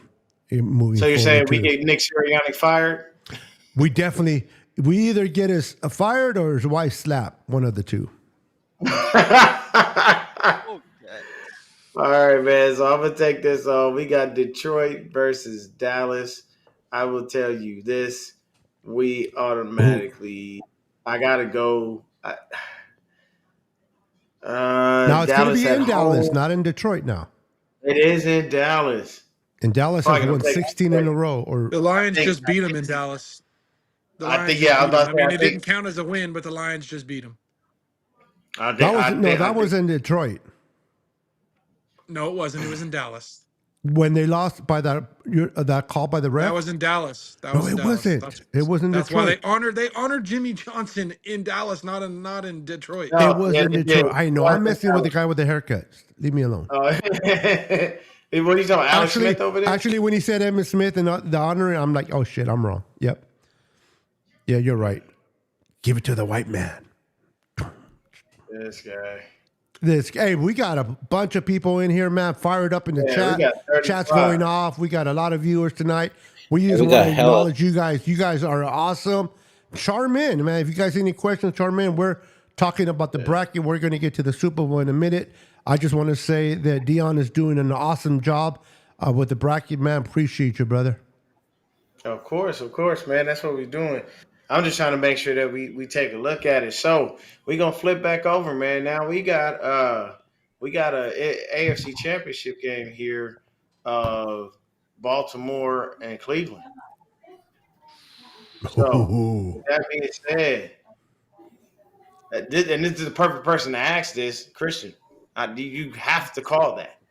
Moving So you're forward saying we too. get Nick Sirianni fired? We either get us fired or his wife slapped, one of the two. All right, man. So I'm gonna take this on. We got Detroit versus Dallas. I will tell you this: we automatically. I gotta go. Now it's going to Dallas be at in Dallas, home. not in Detroit now. It is in Dallas. And Dallas Probably has gonna won play 16 in a row. Or The Lions think- just beat them in Dallas. The I Lions think. just Yeah, I was beat them. about I to say. mean, it didn't count as a win, but the Lions just beat them. that was in Detroit No, it wasn't. It was in Dallas. when they lost by that call by the ref. That was in Dallas. That No, was in it Dallas. wasn't. It was in That's why Detroit. they honored Jimmy Johnson in Dallas, not in Detroit. No, It was in they Detroit. did. I know. I'm messing with the guy with the haircut. Leave me alone. What are you talking about? Alex Smith over there? Actually, when he said Emmitt Smith and the honor, I'm like, oh shit, I'm wrong. Yep. Yeah, you're right. Give it to the white man. This guy. Hey, we got a bunch of people in here, man, fired up in the Yeah, we chat. got Chat's 35. going off. We got a lot of viewers tonight. We And just we want got to hella. acknowledge you guys. You guys are awesome. Charmin, man, if you guys have any questions, Charmin, we're talking about the bracket. We're going to get to the Super Bowl in a minute. I just want to say that Dion is doing an awesome job with the bracket, man. Appreciate you, brother. Of course, man. That's what we're doing. I'm just trying to make sure that we take a look at it. So we're gonna flip back over, man. Now we got AFC championship game here of Baltimore and Cleveland. So with that being said, and this is the perfect person to ask this, Christian. You have to call that.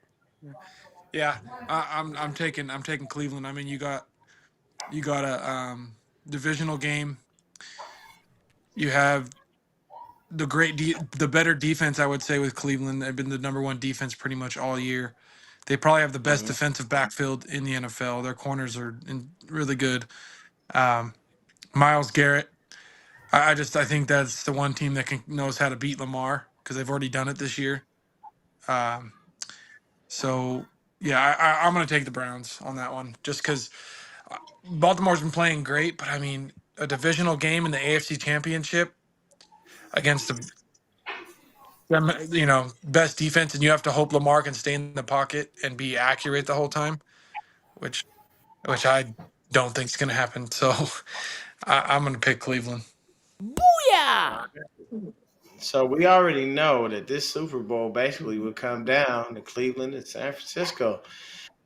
Yeah, I'm taking Cleveland. I mean, you got a divisional game. You have the better defense, I would say, with Cleveland. They've been the number one defense pretty much all year. They probably have the best Mhm. defensive backfield in the NFL. Their corners are really good. Um, Miles Garrett. I think that's the one team that knows how to beat Lamar because they've already done it this year. Um, so yeah, I'm going to take the Browns on that one just because Baltimore's been playing great, but I mean a divisional game in the AFC Championship against the best defense, and you have to hope Lamar can stay in the pocket and be accurate the whole time, which I don't think is going to happen. So I'm going to pick Cleveland. Booyah! So we already know that this Super Bowl basically would come down to Cleveland and San Francisco.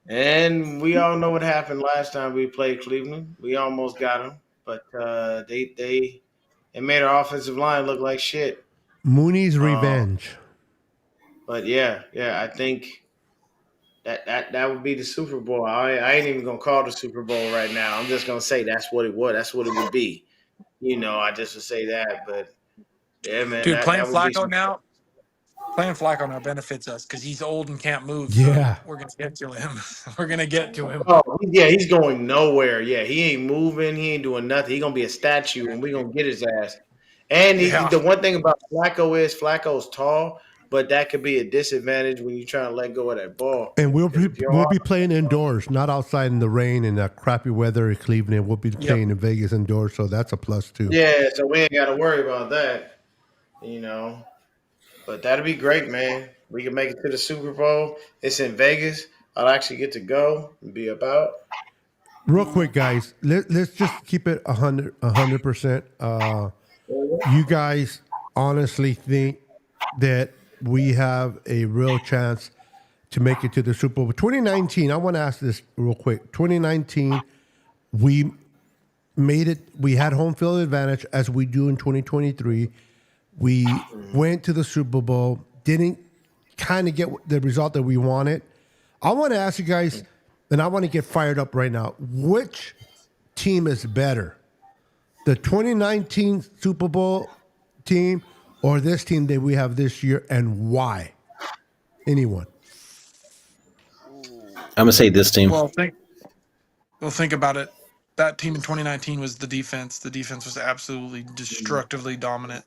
And we all know what happened last time we played Cleveland. We almost got them, but they made our offensive line look like shit. Mooney's Um, revenge. but yeah, I think that would be the Super Bowl. I ain't even gonna call the Super Bowl right now. I'm just gonna say that's what it was. That's what it would be. I just would say that. But yeah, man, Dude, that would be some. playing Flacco now benefits us because he's old and can't move. So Yeah. we're going to get to him. We're going to get to him. Oh yeah, he's going nowhere. Yeah, he ain't moving. He ain't doing nothing. He gonna be a statue, and we gonna get his ass. And Yeah. the one thing about Flacco is Flacco's tall, but that could be a disadvantage when you're trying to let go of that ball. And Because if your we'll arm, be playing indoors, not outside in the rain and that crappy weather in Cleveland. We'll be Yep. playing in Vegas indoors, so that's a plus too. yeah, so we ain't got to worry about that. You know, but that'd be great, man. We can make it to the Super Bowl. It's in Vegas. I'll actually get to go and be about. Real quick, guys, let's just keep it 100%. You guys honestly think that we have a real chance to make it to the Super Bowl? 2019, I want to ask this real quick. 2019, we made it. We had home field advantage as we do in 2023. We went to the Super Bowl, didn't kind of get the result that we wanted. I want to ask you guys, and I want to get fired up right now. Which team is better? The 2019 Super Bowl team or this team that we have this year, and why? Anyone? I'm gonna say this team. Well, think about it. That team in 2019 was the defense. The defense was absolutely destructively dominant.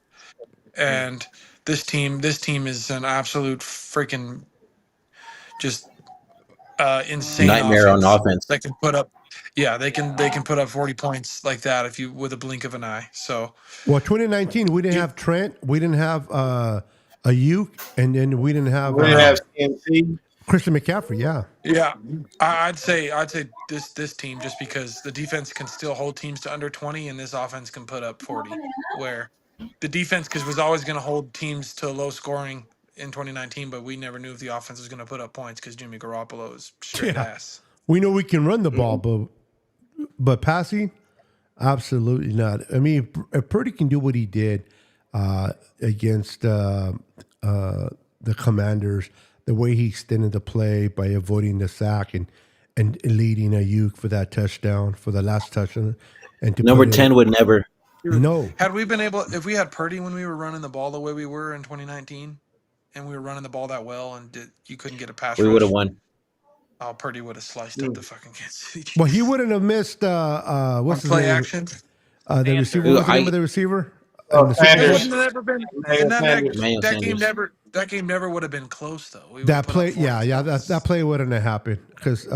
And this team is an absolute freaking just insane Nightmare on offense. offense. They can put up, yeah, they can put up 40 points like that if you with a blink of an eye. So, Well, 2019, we didn't have Trent, we didn't have a Uke, and then we didn't have We didn't have CMC. Christian McCaffrey. Yeah. yeah, I'd say this team just because the defense can still hold teams to under 20 and this offense can put up 40. Where the defense was always going to hold teams to low scoring in 2019, but we never knew if the offense was going to put up points because Jimmy Garoppolo is straight Yeah. ass. We know we can run the ball, but passing, absolutely not. I mean, if Purdy can do what he did against the Commanders, the way he extended the play by avoiding the sack and leading Ayuk for that touchdown, for the last touchdown, and to Number put 10 would never. no. Had we been able, if we had Purdy when we were running the ball the way we were in 2019, and we were running the ball that well, and you couldn't get a pass We would have rush, won. oh, Purdy would have sliced up the fucking Kansas City Well, he wouldn't have missed on what's his play name? action. The receiver. Sanders. What's the name I of the receiver in Oh, the Super It Bowl? Sanders. wouldn't have ever been, and Emmanuel Sanders. Emmanuel that game Sanders. never would have been close though. We would have That put up play, 40 yeah, that points. play wouldn't have happened because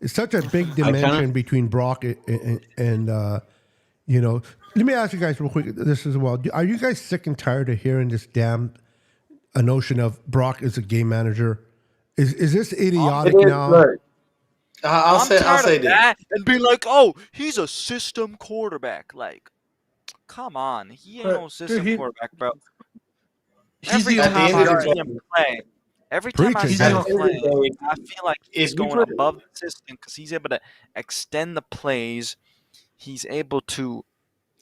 it's such a big I kind dimension of between Brock and you know. Let me ask you guys real quick this as well. Are you guys sick and tired of hearing this damn a notion of Brock as a game manager? Is this It idiotic is. now? Look, I'll I'm say. I'll tired say of this. that and being like, oh, he's a system quarterback. Like, come on, he ain't But no dude, system quarterback, bro. he's Every the At the only time end I of the guy. see him day, play, every time I Preaching, He's see the him at brother. the end of play, the day, I feel like if he's you going put above the system because he's able to extend the plays. He's able to.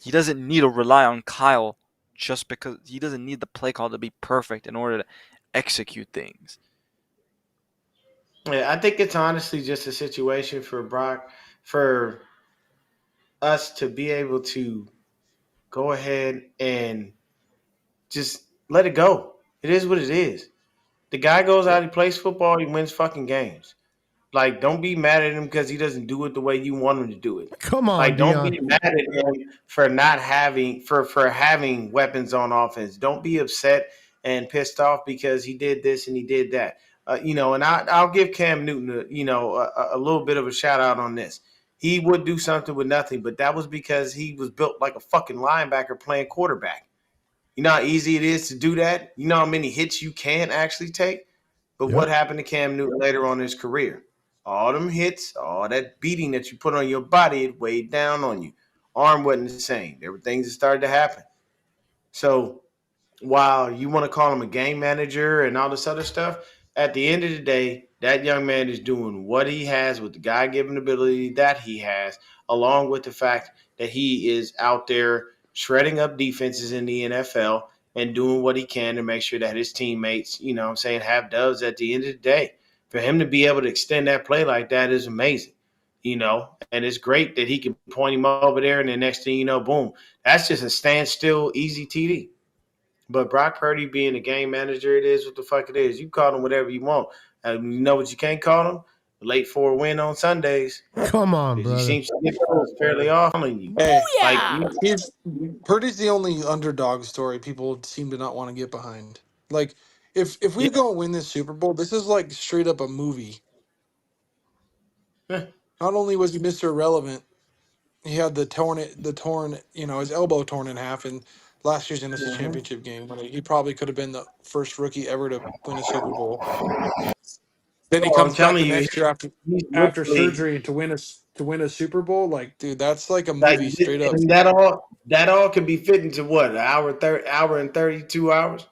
He doesn't need to rely on Kyle just because he doesn't need the play call to be perfect in order to execute things. yeah, I think it's honestly just a situation for Brock, for us to be able to go ahead and just let it go. It is what it is. The guy goes Yeah. out, he plays football, he wins fucking games. Like, don't be mad at him because he doesn't do it the way you want him to do it. Come on, Like, don't Dion. be mad at him for not having for having weapons on offense. Don't be upset and pissed off because he did this and he did that. And I'll give Cam Newton, a little bit of a shout out on this. He would do something with nothing, but that was because he was built like a fucking linebacker playing quarterback. You know how easy it is to do that. You know how many hits you can actually take. But what Yep. happened to Cam Newton later on in his career? All them hits, all that beating that you put on your body, it weighed down on you. Arm wasn't the same. There were things that started to happen. So while you want to call him a game manager and all this other stuff, at the end of the day, that young man is doing what he has with the God given ability that he has, along with the fact that he is out there shredding up defenses in the NFL and doing what he can to make sure that his teammates, have dubs at the end of the day. For him to be able to extend that play like that is amazing, and it's great that he can point him over there and the next thing you know, boom, that's just a standstill, easy TD. But Brock Purdy being a game manager, it is what the fuck it is. You call him whatever you want. You know what you can't call him? Late for a win on Sundays. Come on, Because he brother. seems to get those fairly often on you. Hey, Like, Booyah! he's Purdy's the only underdog story people seem to not want to get behind. Like, if yeah. we go and win this Super Bowl, this is like straight up a movie. Not only was he Mr. Irrelevant, he had his elbow torn in half in last year's NFC Mhm. Championship game when he probably could have been the first rookie ever to win a Super Bowl. Then he Oh, I'm comes back the telling you, next year he's after literally surgery to win a Super Bowl. Like, dude, that's like a like, movie straight up. and that all can be fit into what, an hour and 32 hours?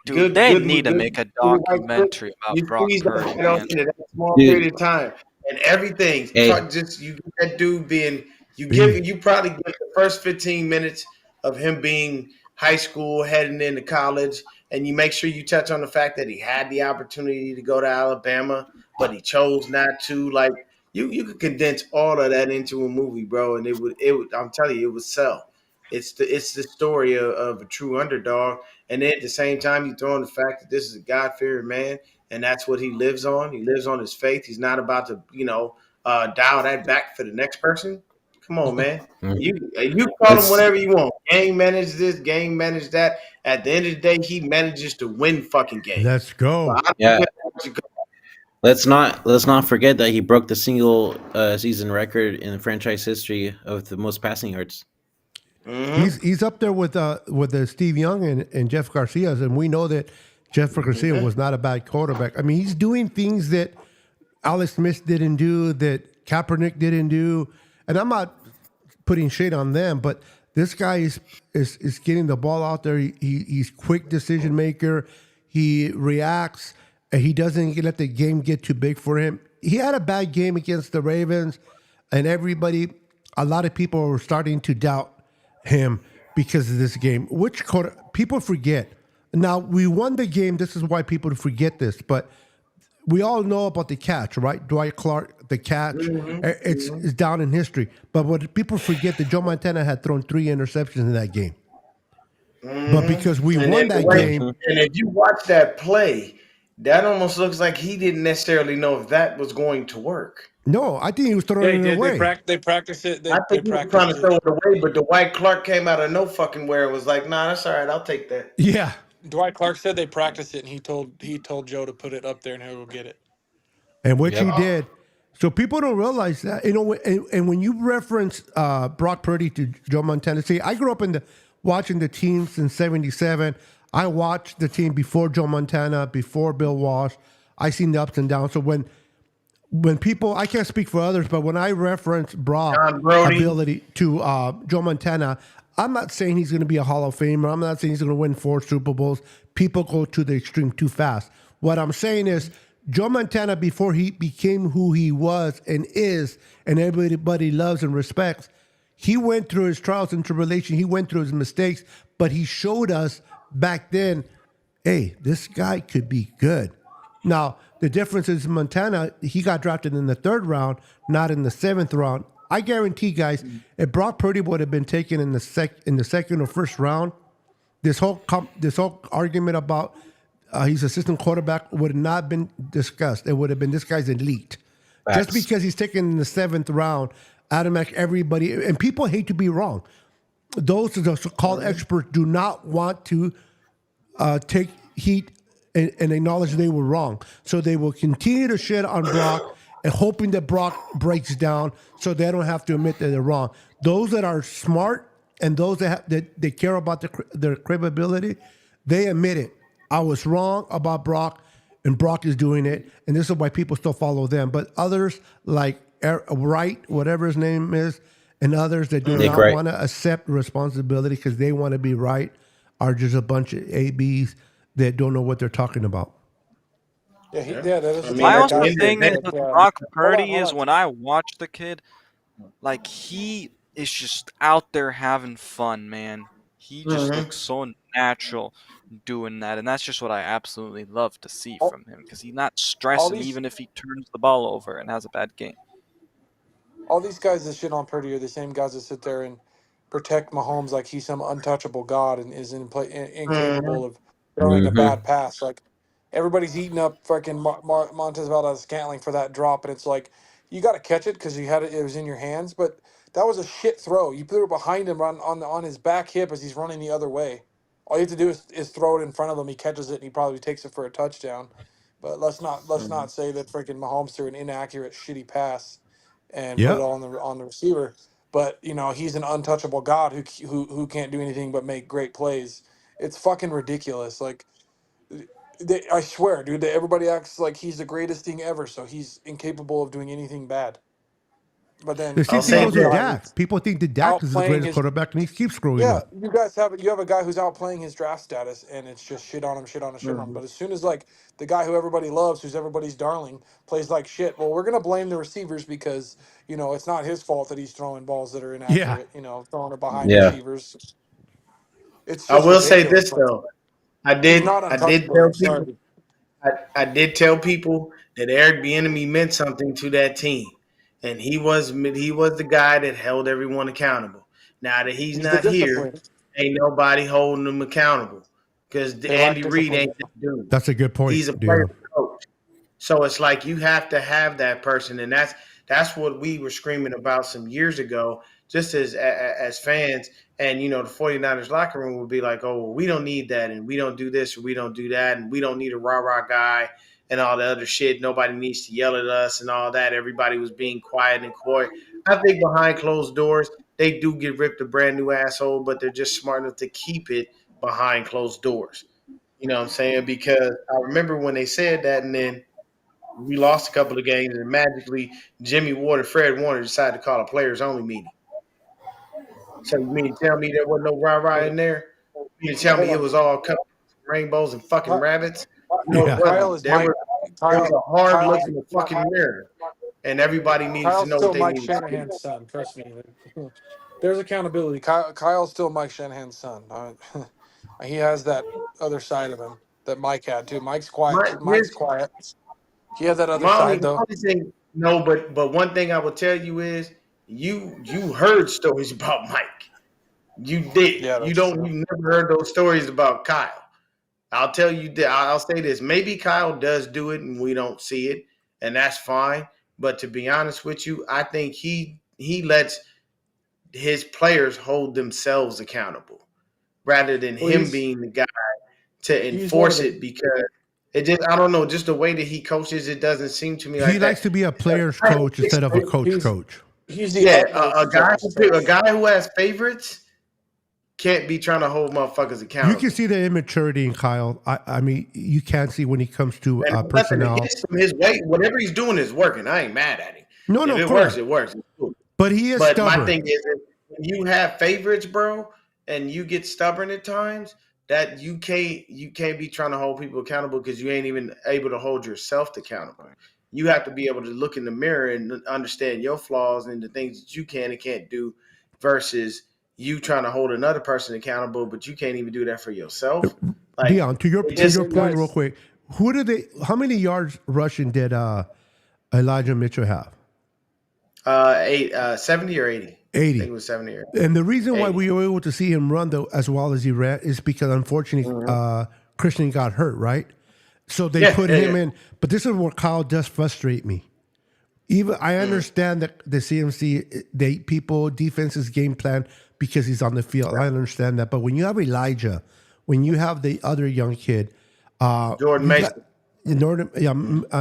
Dude, Good, they good, need to good. make a Like, documentary about you Brock squeeze that Purdy, shit off man. into that small dude. period of time, and everything. Hey, Just you get that dude being Speed. you probably give the first 15 minutes of him being high school heading into college, and you make sure you touch on the fact that he had the opportunity to go to Alabama, but he chose not to. Like, you could condense all of that into a movie, bro, and it would. I'm telling you, it would sell. It's the story of a true underdog, and then at the same time, you throw in the fact that this is a God fearing man, and that's what he lives on. He lives on his faith. He's not about to, dial that back for the next person. Come on, man. You call him let's whatever you want. Game manage this, game manage that. At the end of the day, he manages to win fucking games. Let's So go. I don't yeah. care what you call Let's not forget that he broke the single season record in franchise history of the most passing yards. him. He's up there with the Steve Young and Jeff Garcia's, and we know that Jeff Garcia was not a bad quarterback. I mean, he's doing things that Alex Smith didn't do, that Kaepernick didn't do, and I'm not putting shade on them, but this guy is getting the ball out there. He's quick decision maker. He reacts, and he doesn't let the game get too big for him. He had a bad game against the Ravens, and a lot of people were starting to doubt him because of this game, which people forget. Now, we won the game. This is why people forget this, but we all know about the catch, right? Dwight Clark, the catch. It's down in history. But what people forget that Joe Montana had thrown 3 interceptions in that game. But because we And won then the that way, game, Mhm. and if you watch that play, that almost looks like he didn't necessarily know if that was going to work. No, I think he was Yeah, throwing he it did. away. They practice it. I They think he was trying practiced to throw it. it away, but Dwight Clark came out of no fucking where and was like, "Nah, that's all right. I'll take that." Yeah. Dwight Clark said they practiced it, and he told Joe to put it up there and he'll go get it. And which he Yep. did. So people don't realize that, and when you reference Brock Purdy to Joe Montana, see, I grew up watching the teams in '77. I watched the team before Joe Montana, before Bill Walsh. I seen the ups and downs. So when people, I can't speak for others, but when I reference Brock John Brody. ability to Joe Montana, I'm not saying he's going to be a Hall of Famer. I'm not saying he's going to win 4 Super Bowls. People go to the extreme too fast. What I'm saying is Joe Montana, before he became who he was and is, and everybody loves and respects, he went through his trials and tribulations. He went through his mistakes, but he showed us back then, hey, this guy could be good. Now, the difference is Montana, he got drafted in the 3rd round, not in the 7th round. I guarantee, guys, if Brock Purdy would have been taken in the 2nd or 1st round, this whole argument about he's assistant quarterback would have not been discussed. It would have been this guy's elite. Just Facts. because he's taken in the 7th round, automatic everybody, and people hate to be wrong. Those so-called experts do not want to take heat and acknowledge they were wrong. So they will continue to shit on Brock and hoping that Brock breaks down so they don't have to admit that they're wrong. Those that are smart and those that they care about their credibility, they admit it. I was wrong about Brock, and Brock is doing it, and this is why people still follow them. But others like Wright, whatever his name is, and others that do Nick not Wright. want to accept responsibility because they want to be right are just a bunch of ABs that don't know what they're talking about. Yeah, Yeah. that is I the mean, type My of at the also guy. end of the thing is day, with That, Brock hold on, Purdy hold is on. when I watch the kid, like he is just out there having fun, man. He just mhm. looks so natural doing that, and that's just what I absolutely love to see All, from him because he's not all stressing these even if he turns the ball over and has a bad game. all these guys that shit on Purdy are the same guys that sit there and protect Mahomes like he's some untouchable god and is incapable Mhm. of throwing a Mm-hmm. bad pass. Like everybody's eating up fucking Montez Valdez-Scantling for that drop, and it's like you got to catch it because you had it. It was in your hands, but that was a shit throw. You threw it behind him on his back hip as he's running the other way. All you have to do is throw it in front of him. He catches it and he probably takes it for a touchdown. But let's Mhm. not say that freaking Mahomes threw an inaccurate, shitty pass and put it Yep. all on the receiver. But he's an untouchable god who can't do anything but make great plays. It's fucking ridiculous. Like I swear, dude, that everybody acts like he's the greatest thing ever, so he's incapable of doing anything bad. But The then same I'll you thing say have goes a with this. guy Dak. who's People think that Dak is the outplaying greatest his. quarterback, and he keeps screwing Yeah, up. you have a guy who's outplaying his draft status, and it's just shit on him, shit on him, shit on him. Mhm. But as soon as like the guy who everybody loves, who's everybody's darling, plays like shit, well, we're gonna blame the receivers because it's not his fault that he's throwing balls that are Yeah. inaccurate. Throwing it behind Yeah. receivers. It's I just will say ridiculous. this Like though. I he's did not I did untouchable. tell I'm people sorry. I did tell people that Eric Bieniemy meant something to that team, and he was the guy that held everyone accountable. Now that he's He's the not here, discipline. ain't nobody holding him accountable because They lack Andy Reid discipline. ain't that dude. That's a good point, He's a player Dion. coach. So it's like you have to have that person, and that's what we were screaming about some years ago, just as fans. And the 49ers locker room would be like, "Oh, well, we don't need that, and we don't do this, or we don't do that, and we don't need a rah rah guy, and all the other shit. Nobody needs to yell at us and all that." Everybody was being quiet and coy. I think behind closed doors, they do get ripped a brand new asshole, but they're just smart enough to keep it behind closed doors. You know what I'm saying? Because I remember when they said that, and then we lost a couple of games, and magically Jimmy Ward and Fred Warner decided to call a players only meeting. So you mean to tell me there wasn't no rah rah in there? You mean to tell Hold me it on. was all rainbows and fucking rabbits? No, it Yeah. Kyle wasn't. is There Mike. was it was Kyle. a hard Kyle. look in the fucking mirror, and everybody needs to Kyle's know what still they Mike needed to do. Shanahan's son. Trust me. There's accountability. Kyle's still Mike Shanahan's son. He has that other side of him that Mike had too. Mike's quiet. My Mike's here's quiet. He had that other my only, side my though. only thing. No, but one thing I will tell you is you heard stories about Mike. You did. Yeah, that's true. You never heard those stories about Kyle. I'll tell you that I'll say this. Maybe Kyle does do it and we don't see it, and that's fine. But to be honest with you, I think he lets his players hold themselves accountable rather than Well, him being the guy to he's one of enforce the it because it just I don't know, just the way that he coaches, it doesn't seem to me He like likes that. to be a player's coach instead of a coach he's coach. he's the Yeah, utmost a self-respect. guy who has favorites can't be trying to hold motherfuckers You can accountable. see the immaturity in Kyle. I mean, you can see when he comes to And nothing personnel. against him. His way, whatever he's doing is working. I ain't mad at him. No, no, If of it works, course. it works. It's cool. But he is But my stubborn. thing is, when you have favorites, bro, and you get stubborn at times, that you can't be trying to hold people accountable because you ain't even able to hold yourself accountable. You have to be able to look in the mirror and understand your flaws and the things that you can and can't do, versus you trying to hold another person accountable, but you can't even do that for yourself. Like Dion, to your it to just your Hey point, real guys, quick, who did they? How many yards rushing did Elijah Mitchell have? 70 or 80. I think it 80. was 70 or And the reason why 80. we were able to see him run though as well as he ran is because unfortunately Mhm. Christian got hurt, right? So they Yeah, put yeah, him yeah. in. But this is where Kyle does frustrate me. Even I Mhm. understand that the CMC they people defenses game plan because he's on the field. I understand that. But when you have Elijah, when you have the other young kid, Jordan you got Mason. Jordan,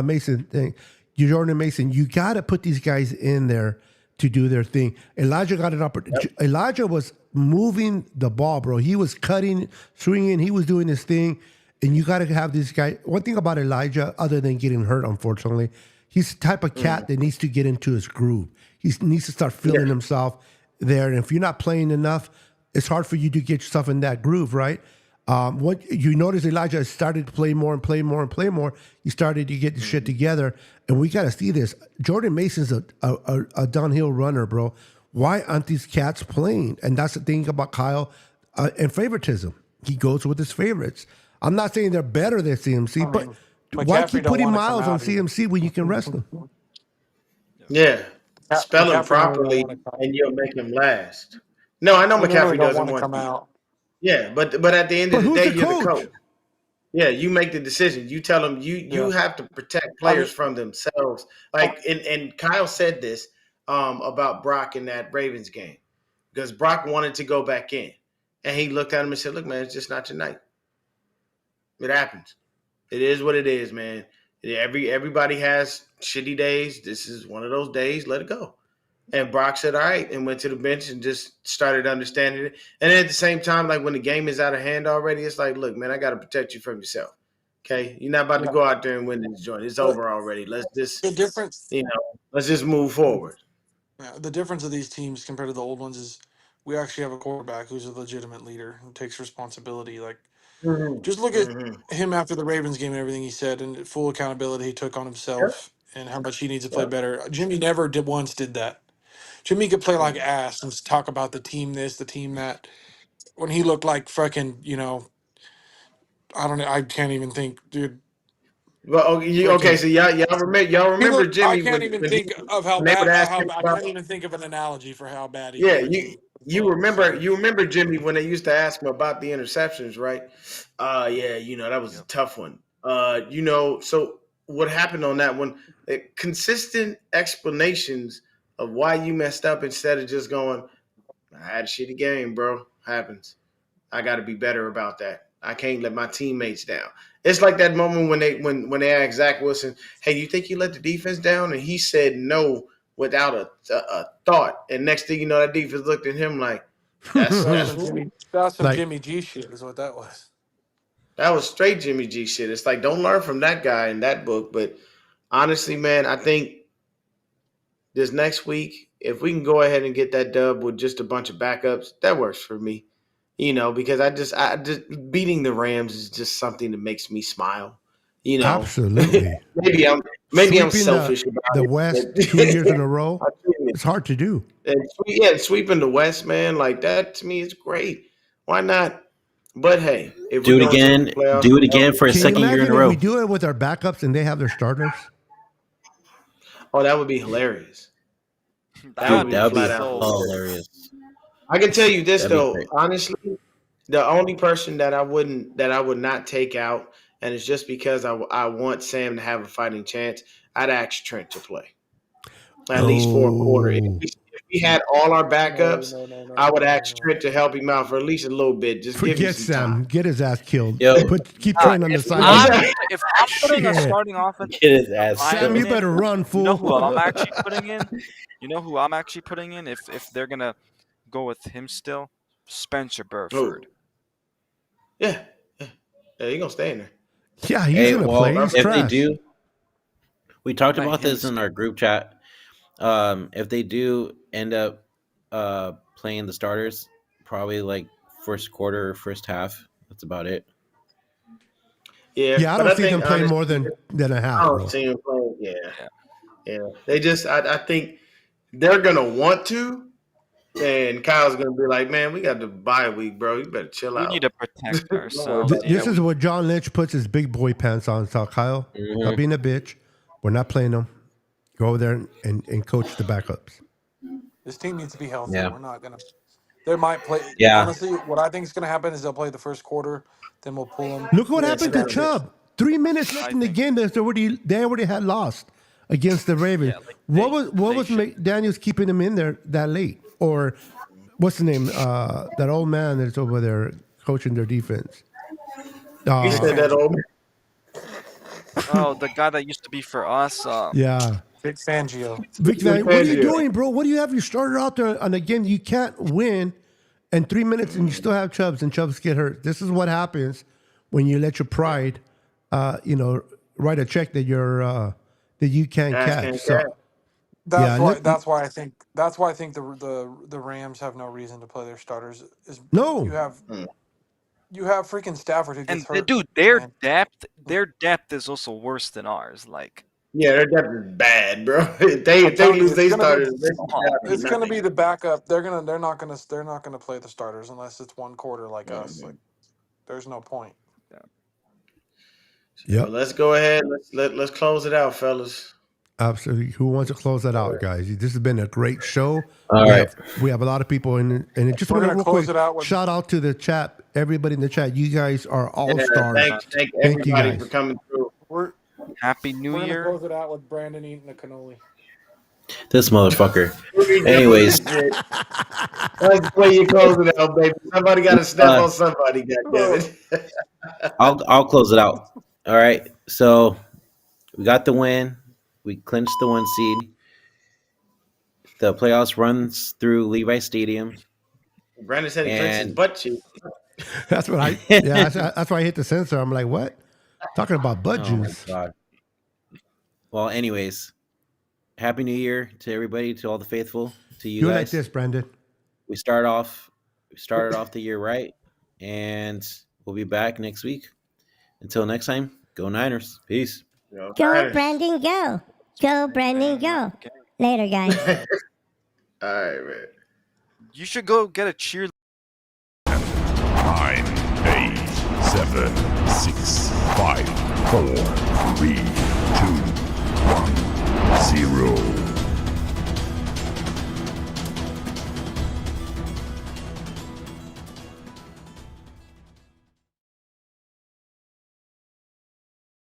Mason thing. Jordan Mason, you got to put these guys in there to do their thing. Elijah got an opportunity. Elijah was moving the ball, bro. He was cutting, swinging. He was doing his thing. And you got to have this guy. One thing about Elijah, other than getting hurt, unfortunately, he's the type of Mhm. cat that needs to get into his groove. He needs to start Yeah, feeling himself there. And if you're not playing enough, it's hard for you to get yourself in that groove, right? What you notice, Elijah started to play more and play more and play more. He started to get the shit mhm. together, and we got to see this. Jordan Mason's a downhill runner, bro. Why aren't these cats playing? And that's the thing about Kyle and favoritism. He goes with his favorites. I'm not saying they're better than CMC, I but mean, why McCaffrey keep don't putting want to come miles on out either. CMC when you can rest them? Yeah. Spell him McCaffrey normally don't properly want to come. and you'll make him last. No, I know He normally McCaffrey don't doesn't want to want come to. out. Yeah, but at the end of But the who's day, the you're the coach. coach? Yeah, you make the decision. You tell them you Yeah, have to protect I players mean, from themselves. oh, Like and Kyle said this about Brock in that Ravens game because Brock wanted to go back in, and he looked at him and said, "Look, man, it's just not tonight. It happens. It is what it is, man. Everybody has shitty days. This is one of those days. Let it go." And Brock said, "All right," and went to the bench and just started understanding it. And then at the same time, like when the game is out of hand already, it's like, look, man, I got to protect you from yourself. Okay, you're not about to yeah. go out there and win this joint. It's But over already. Let's just, the difference, let's just move forward. yeah, the difference of these teams compared to the old ones is we actually have a quarterback who's a legitimate leader who takes responsibility. Like, Mm-hmm. just look at Mm-hmm. him after the Ravens game and everything he said, and full accountability he took on Yep. himself and how much he needs to play Yep. better. Jimmy never did once did that. Jimmy could play like Mm. ass and talk about the team this, the team that. When he looked like fucking, I don't know, I can't even think, dude. Well, okay, Freaking, so y'all he remember looked. I Jimmy can't even think of how when they would bad. ask him How I about can't even think of an analogy for how bad he yeah, freaking you looked. remember So you remember Jimmy when they used to ask him about the interceptions, right? Yeah, that was a Yep. tough one. So what happened on that one? Consistent explanations of why you messed up instead of just going, I had a shitty game, bro. Happens. I got to be better about that. I can't let my teammates down. It's like that moment when they asked Zach Wilson, "Hey, you think you let the defense down?" And he said no without a thought. And next thing you know, that defense looked at him like, "That's that's that's some Jimmy. That's some Like Jimmy G shit. Is what that was. that was straight Jimmy G shit." It's like don't learn from that guy in that book. But honestly, man, I think this next week, if we can go ahead and get that dub with just a bunch of backups, that works for me. Because I just beating the Rams is just something that makes me smile. You know, absolutely. maybe I'm Sweeping selfish about the it, West but 2 years in a row, I treat it's hard to do. yeah, sweeping the West, man, like that to me is great. Why not? But hey, if we Do it go into the again. playoffs, Do it again for a Can you second year in imagine a if we row. do it with our backups and they have their starters? oh, that would be hilarious. That That would Dude, would be that be would be flat out so hilarious. cool. hilarious. I can tell you this That'd be though, great. honestly, The only person that I would not take out, and it's just because I want Sam to have a fighting chance. I'd ask Trent to play at least for a quarter. Oh, If we had all our No, backups, no, no, no, I no, would no, ask no. Trent to help him out for at least a little bit. Just give him forget some time. Sam. Get his ass killed. Yo, Keep Uh, Trent on the if I'm sideline. if I'm putting a Shit. starting offense get his ass Sam, you lineman killed. in, better run, you fool. know who I'm actually putting in? You know who I'm actually putting in if they're gonna go with him still? Spencer Oh, Burford. yeah, yeah, yeah. He gonna stay in there. Yeah, he's Hey, gonna play. well, He's if they trash. do, we talked Let about him this in our group chat. If they do end up playing the starters, probably like first quarter or first half. That's about it. Yeah, Yeah, I but don't I see them think playing honestly, more than a I half, don't bro. see him playing. Yeah, Yeah. yeah. They just, I think they're gonna want to, and Kyle's gonna be like, "Man, we got the bye week, bro. You better chill We need out. to protect Don't worry ourselves. about You This that know, is week." what John Lynch puts his big boy pants on. So Kyle, stop Hmm. being a bitch. We're not playing them. Go over there and coach the backups. This team needs to be healthy. Yeah, We're not gonna. They might play. yeah, Honestly, what I think is gonna happen is they'll play the first quarter, then we'll pull them. Look what Yeah, happened Sit to out a bit. Chubb. 3 minutes left I in the think game. They already had lost against the Ravens. yeah, like What they was should. McDaniels keeping him in there that late? Or what's the name? That old man that's over there coaching their defense. You Vic said that Fangio. old. Oh, the guy that used to be for us. Yeah. Vic Fangio. Vic Big Van, what are you Fangio. doing, bro? What do you have? You started out there, and again, you can't win in 3 minutes, and you still have Chubbs, and Chubbs get hurt. This is what happens when you let your pride, write a check that you can't Ass catch. can't So catch. yeah, That's why I think. That's why I think the Rams have no reason to play their starters. Is you no, have Mm. you have freaking Stafford who gets And hurt, dude, man. their depth is also worse than ours. Like, Yeah, their depth is bad, bro. If I'm they telling you, lose, it's they gonna be started. They oh, gotta be it's gonna be nothing. the backup. They're not gonna play the starters unless it's one quarter like us. Mhm. Like there's no point. Well, yep, let's go ahead. Let's close it out, fellas. absolutely. Who wants to close that out, guys? This has been a great show. all We right. have a lot of people in, and I just We're want to gonna real close quick it out with shout out to the chat, everybody in the chat. You guys are all Yeah, stars. thank Thank you, everybody guys. for coming through. we're Happy New we're gonna Year. close it out with Brandon eating a cannoli. This motherfucker. Here we go. Anyways, Shit. That's the way you close it out, baby. Somebody got to step uh, on somebody. Goddammit. I'll close it out. All right. So we got the win. We clinched the 1 seed. The playoffs runs through Levi Stadium, Brandon said he clenched his and butt cheek. That's what I. Yeah, that's why I hit the sensor. I'm like, what? Talking about butt oh my juice. god. Well, anyways, happy New Year to everybody, to all the faithful, to you Do it guys. like this, Brandon. We started off the year right, and we'll be back next week. Until next time, go Niners. Peace. Yo, Go, Niners. Brandon, go. Go, Brandon, go. Later, guys. All right, man. You should go get a cheer. 9, 8, 7, 6, 5, 4, 3, 2, 1, 0.